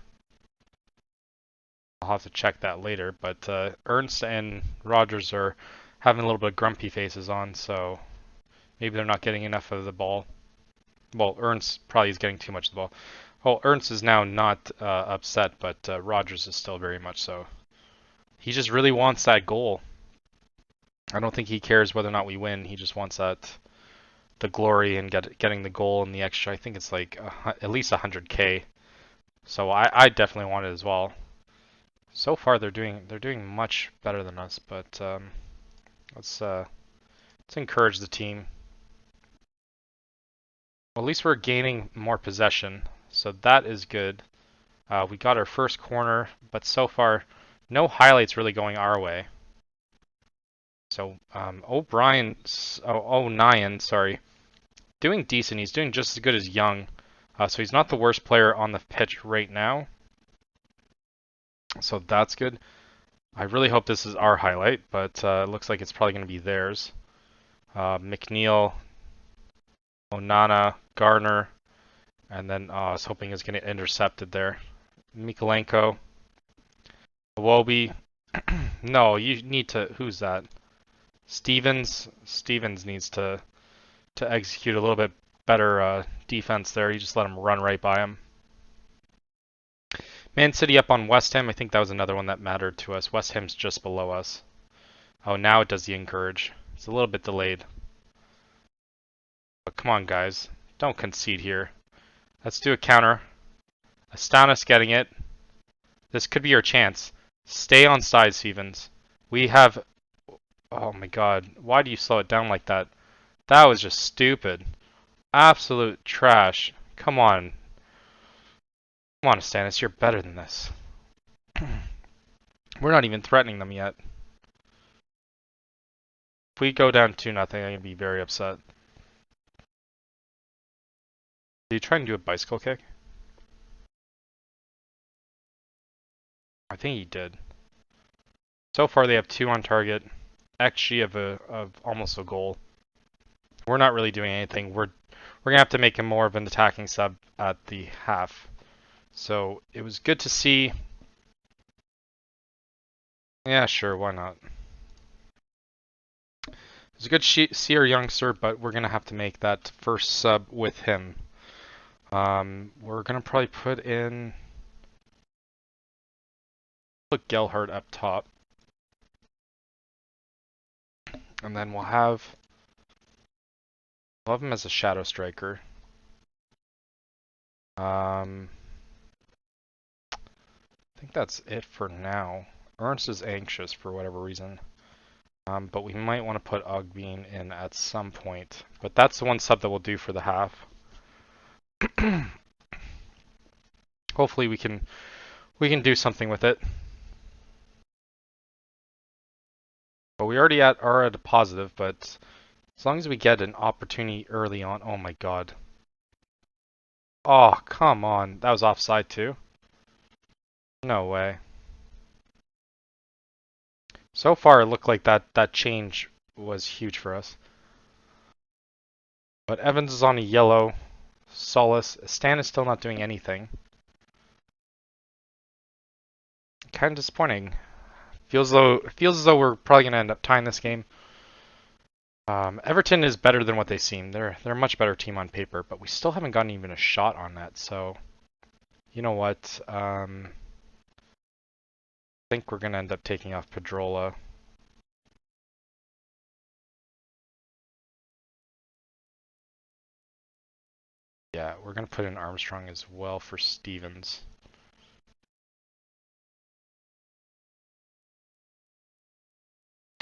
I'll have to check that later. But Ernst and Rogers are having a little bit of grumpy faces on, so maybe they're not getting enough of the ball. Well, Ernst probably is getting too much of the ball. Well, Ernst is now not upset, but Rogers is still very much so. He just really wants that goal. I don't think he cares whether or not we win. He just wants the glory and getting the goal and the extra. I think it's like at least 100K. So I definitely want it as well. So far they're doing much better than us, but let's encourage the team. Well, at least we're gaining more possession, so that is good. We got our first corner, but so far no highlights really going our way. So O'Nien, sorry, doing decent. He's doing just as good as Young, so he's not the worst player on the pitch right now. So that's good. I really hope this is our highlight, but it looks like it's probably going to be theirs. McNeil, Onana, Garner, and then I was hoping it's going to get intercepted there. Mikolenko, Iwobi. No, you need to. Who's that? Stevens. Stevens needs to execute a little bit better defense there. You just let him run right by him. Man City up on West Ham. I think that was another one that mattered to us. West Ham's just below us. Oh, now it does the encourage. It's a little bit delayed. But come on, guys. Don't concede here. Let's do a counter. Astanis getting it. This could be your chance. Stay on side, Stevens. We have... Oh my god. Why do you slow it down like that? That was just stupid. Absolute trash. Come on. Come on, Astanis. You're better than this. We're not even threatening them yet. If we go down 2-0, I'm going to be very upset. Did you try and do a bicycle kick? I think he did. So far they have 2 on target. XG of almost a goal. We're not really doing anything. We're gonna have to make him more of an attacking sub at the half. So it was good to see. Yeah, sure, why not? It's good to see our youngster, but we're gonna have to make that first sub with him. We're gonna probably put Gelhardt up top, and then we'll have him as a shadow striker. I think that's it for now. Ernst is anxious for whatever reason. But we might want to put Ogbeen in at some point. But that's the one sub that we'll do for the half. Hopefully we can do something with it. But we already are at a positive, but as long as we get an opportunity early on. Oh my god. Oh, come on. That was offside too? No way. So far it looked like that change was huge for us. But Evans is on a yellow. Solace. Stan is still not doing anything. Kind of disappointing. Feels as though we're probably gonna end up tying this game. Everton is better than what they seem. They're a much better team on paper, but we still haven't gotten even a shot on that. So, you know what? I think we're gonna end up taking off Pedrola. Yeah, we're gonna put in Armstrong as well for Stevens.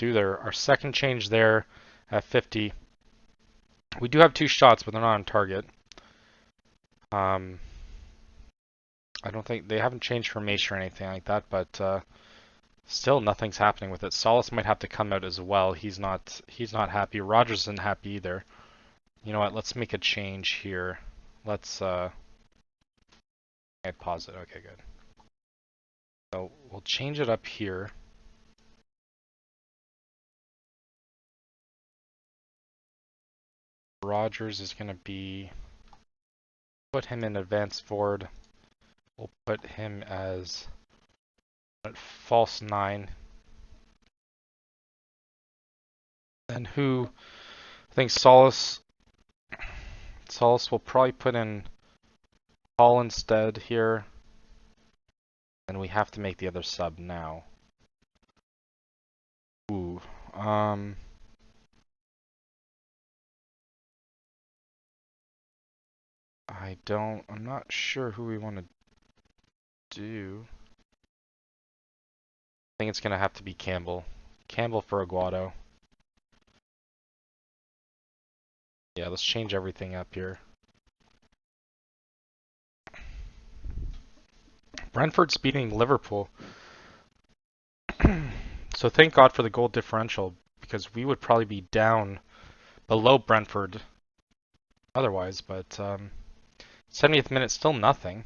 Our second change there at 50. We do have 2 shots, but they're not on target. I don't think they haven't changed formation or anything like that, but still nothing's happening with it. Solace might have to come out as well. He's not happy. Rogers isn't happy either. You know what? Let's make a change here. Let's pause it. Okay, good. So we'll change it up here. Rogers is going to put him in advanced forward. We'll put him as a false 9. And I think Solace will probably put in Paul instead here. And we have to make the other sub now. Ooh. I'm not sure who we want to do. I think it's going to have to be Campbell. Campbell for Aguado. Yeah, let's change everything up here. Brentford's beating Liverpool. So thank God for the goal differential, because we would probably be down below Brentford otherwise, but 70th minute, still nothing.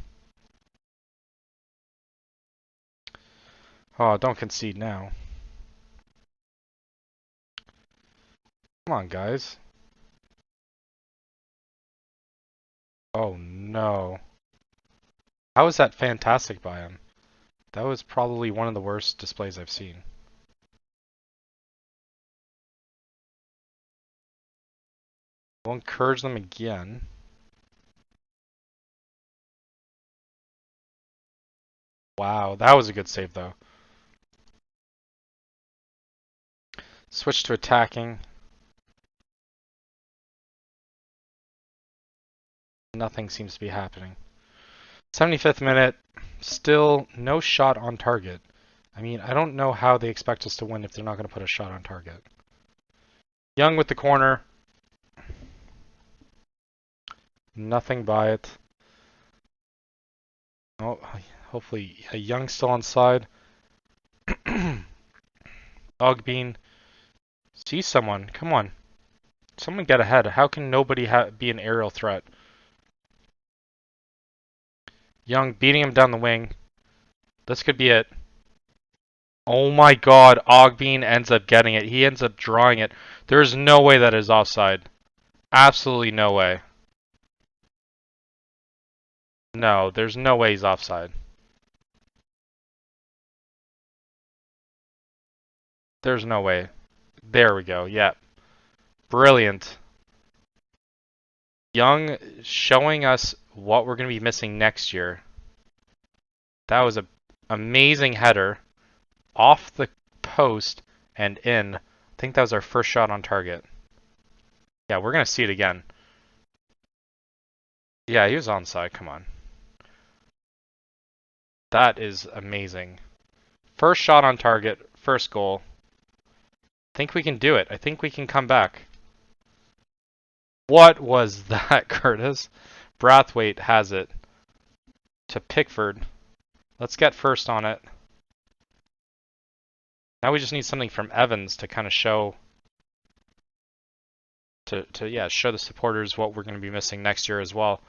Oh, don't concede now. Come on, guys. Oh, no. How is that fantastic by him? That was probably one of the worst displays I've seen. We'll encourage them again. Wow, that was a good save, though. Switch to attacking. Nothing seems to be happening. 75th minute, still no shot on target. I mean, I don't know how they expect us to win if they're not going to put a shot on target. Young with the corner. Nothing by it. Oh, hopefully Young still on side. Ogbean. See someone. Come on. Someone get ahead. How can nobody be an aerial threat? Young beating him down the wing. This could be it. Oh my god, Ogbean ends up getting it. He ends up drawing it. There's no way that is offside. Absolutely no way. No, there's no way he's offside. There's no way. There we go. Yep. Brilliant. Young showing us what we're going to be missing next year. That was an amazing header off the post and in. I think that was our first shot on target. Yeah, we're going to see it again. Yeah, he was onside. Come on. That is amazing. First shot on target, first goal. I think we can do it. I think we can come back. What was that, Curtis? Brathwaite has it to Pickford. Let's get first on it. Now we just need something from Evans to kind of show show the supporters what we're going to be missing next year as well.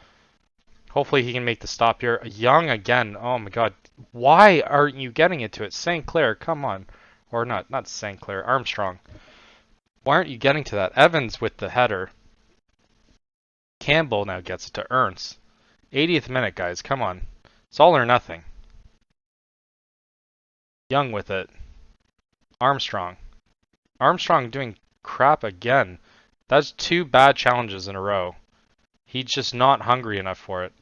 Hopefully he can make the stop here. Young again. Oh my god. Why aren't you getting it to it? St. Clair, come on. Or not St. Clair, Armstrong. Why aren't you getting to that? Evans with the header. Campbell now gets it to Ernst. 80th minute, guys. Come on. It's all or nothing. Young with it. Armstrong. Armstrong doing crap again. That's 2 bad challenges in a row. He's just not hungry enough for it.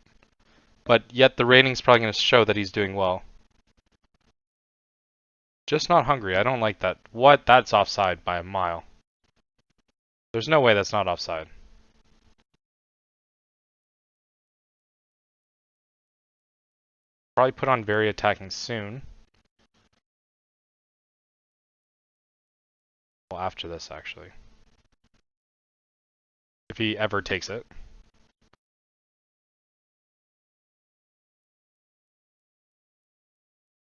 But yet the rating's probably going to show that he's doing well. Just not hungry. I don't like that. What? That's offside by a mile. There's no way that's not offside. Probably put on very attacking soon. Well, after this, actually. If he ever takes it.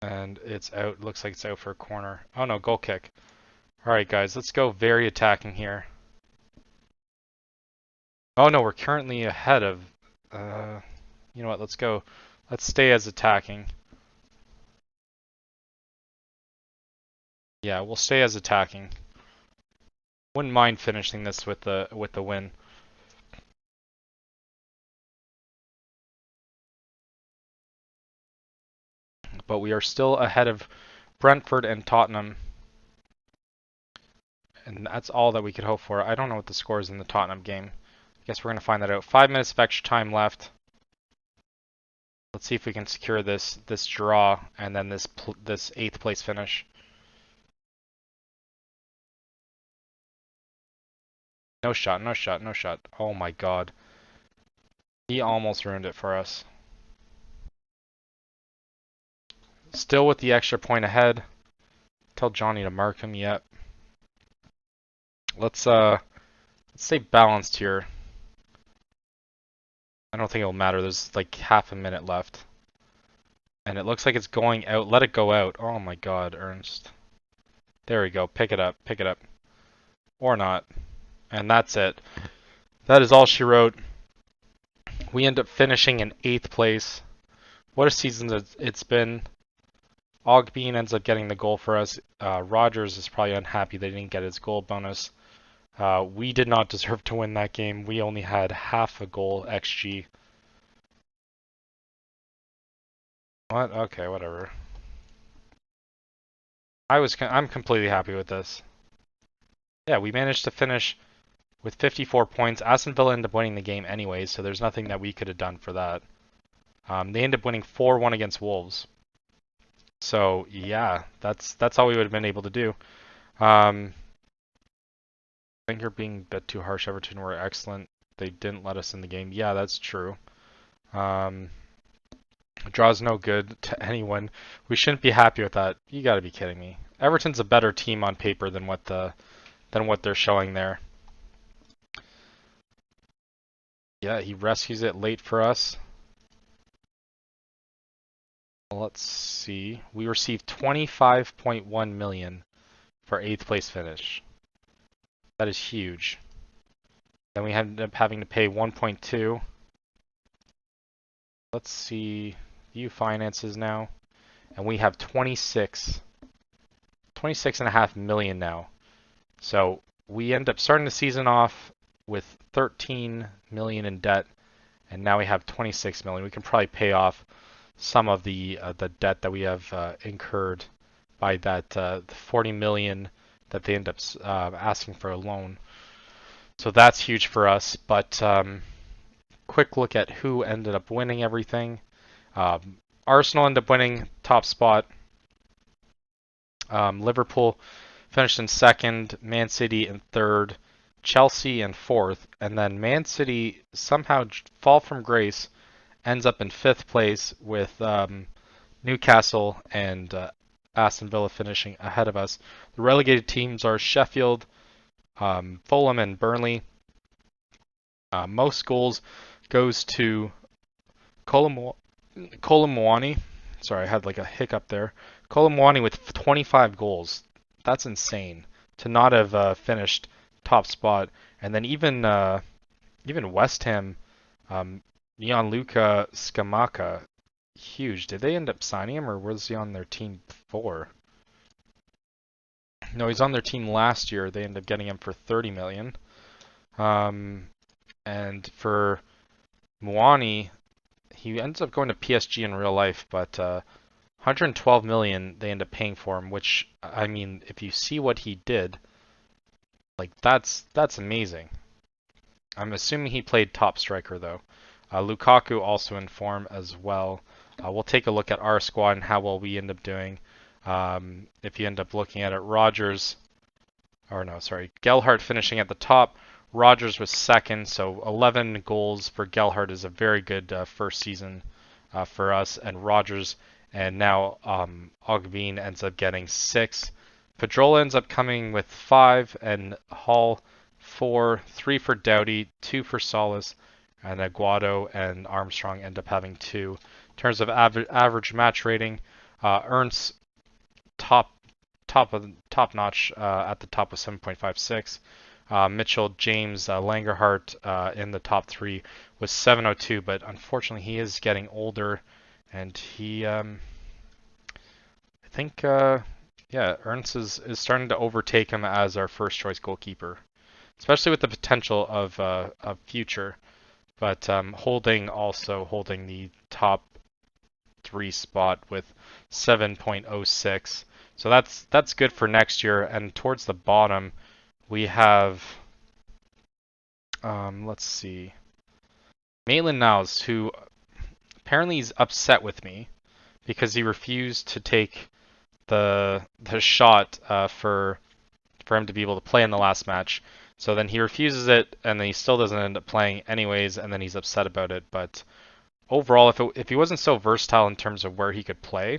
And it's out. Looks like it's out for a corner. Oh no, goal kick. Alright guys, let's go very attacking here. Oh no, we're currently ahead of... you know what, let's go. Let's stay as attacking. Yeah, we'll stay as attacking. Wouldn't mind finishing this with the win. But we are still ahead of Brentford and Tottenham. And that's all that we could hope for. I don't know what the score is in the Tottenham game. I guess we're going to find that out. 5 minutes of extra time left. Let's see if we can secure this draw and then this 8th place finish. No shot, no shot, no shot. Oh my god. He almost ruined it for us. Still with the extra point ahead. Tell Johnny to mark him yet. Let's stay balanced here. I don't think it'll matter. There's like half a minute left. And it looks like it's going out. Let it go out. Oh my god, Ernst. There we go. Pick it up. Pick it up. Or not. And that's it. That is all she wrote. We end up finishing in 8th place. What a season it's been. Ogbean ends up getting the goal for us. Rogers is probably unhappy they didn't get his goal bonus. We did not deserve to win that game. We only had half a goal XG. What? Okay, whatever. I'm completely happy with this. Yeah, we managed to finish with 54 points. Aston Villa ended up winning the game anyway, so there's nothing that we could have done for that. They ended up winning 4-1 against Wolves. So yeah, that's all we would have been able to do. I think you're being a bit too harsh. Everton were excellent. They didn't let us in the game. Yeah, that's true. Draw's no good to anyone. We shouldn't be happy with that. You got to be kidding me. Everton's a better team on paper than what they're showing there. Yeah, he rescues it late for us. Let's see. We received 25.1 million for 8th place finish. That is huge. Then we ended up having to pay 1.2. Let's see. View finances now. And we have 26.5 million now. So we end up starting the season off with 13 million in debt, and now we have 26 million. We can probably pay off some of the debt that we have incurred by that 40 million that they end up asking for a loan. So that's huge for us. But quick look at who ended up winning everything. Arsenal ended up winning top spot. Liverpool finished in second, Man City in third, Chelsea in fourth, and then Man City somehow fall from grace, ends up in fifth place with Newcastle and Aston Villa finishing ahead of us. The relegated teams are Sheffield, Fulham, and Burnley. Most goals goes to Colomwani. Sorry, I had like a hiccup there. Colomwani with 25 goals. That's insane to not have finished top spot. And then even West Ham, Gianluca Scamacca, huge. Did they end up signing him, or was he on their team before? No, he's on their team last year. They ended up getting him for 30 million. And for Muani, he ends up going to PSG in real life, but 112 million they end up paying for him, which, I mean, if you see what he did, like that's amazing. I'm assuming he played top striker though. Lukaku also in form as well. We'll take a look at our squad and how well we end up doing. If you end up looking at it, Gelhardt finishing at the top. Rogers was second, so 11 goals for Gelhardt is a very good first season for us. And Rogers and now Ogbene ends up getting 6. Pedrola ends up coming with 5, and Hall 4, 3 for Doughty, 2 for Solis, and Aguado and Armstrong end up having 2. In terms of average match rating, Ernst top notch at the top with 7.56. Mitchell, James, Langerhart in the top 3 was 702, but unfortunately he is getting older, and he, I think, Ernst is starting to overtake him as our first choice goalkeeper, especially with the potential of future. But holding the top 3 spot with 7.06. So that's good for next year. And towards the bottom, we have, let's see, Maitland Niles, who apparently is upset with me because he refused to take the shot for him to be able to play in the last match. So then he refuses it, and then he still doesn't end up playing anyways, and then he's upset about it. But overall, if he wasn't so versatile in terms of where he could play,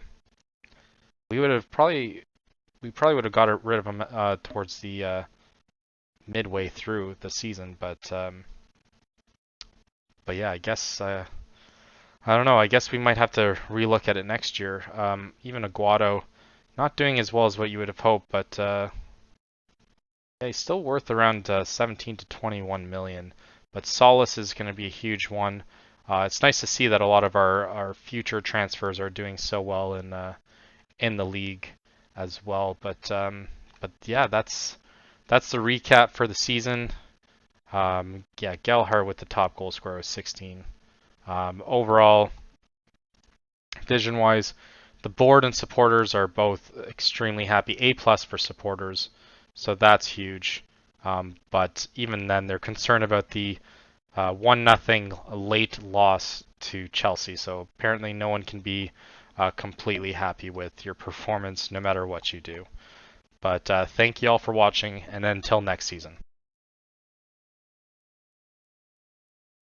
we probably would have got rid of him towards the midway through the season. But yeah, I guess I don't know. I guess we might have to relook at it next year. Even Aguado, not doing as well as what you would have hoped, but yeah, he's still worth around 17 to 21 million. But Solis is going to be a huge one. It's nice to see that a lot of our future transfers are doing so well in the league as well. But yeah, that's the recap for the season. Yeah, Gelhardt with the top goal scorer with 16. Overall, vision-wise, the board and supporters are both extremely happy. A+ for supporters, so that's huge. But even then, they're concerned about the 1-0 late loss to Chelsea. So apparently, no one can be completely happy with your performance, no matter what you do. But thank you all for watching, and until next season.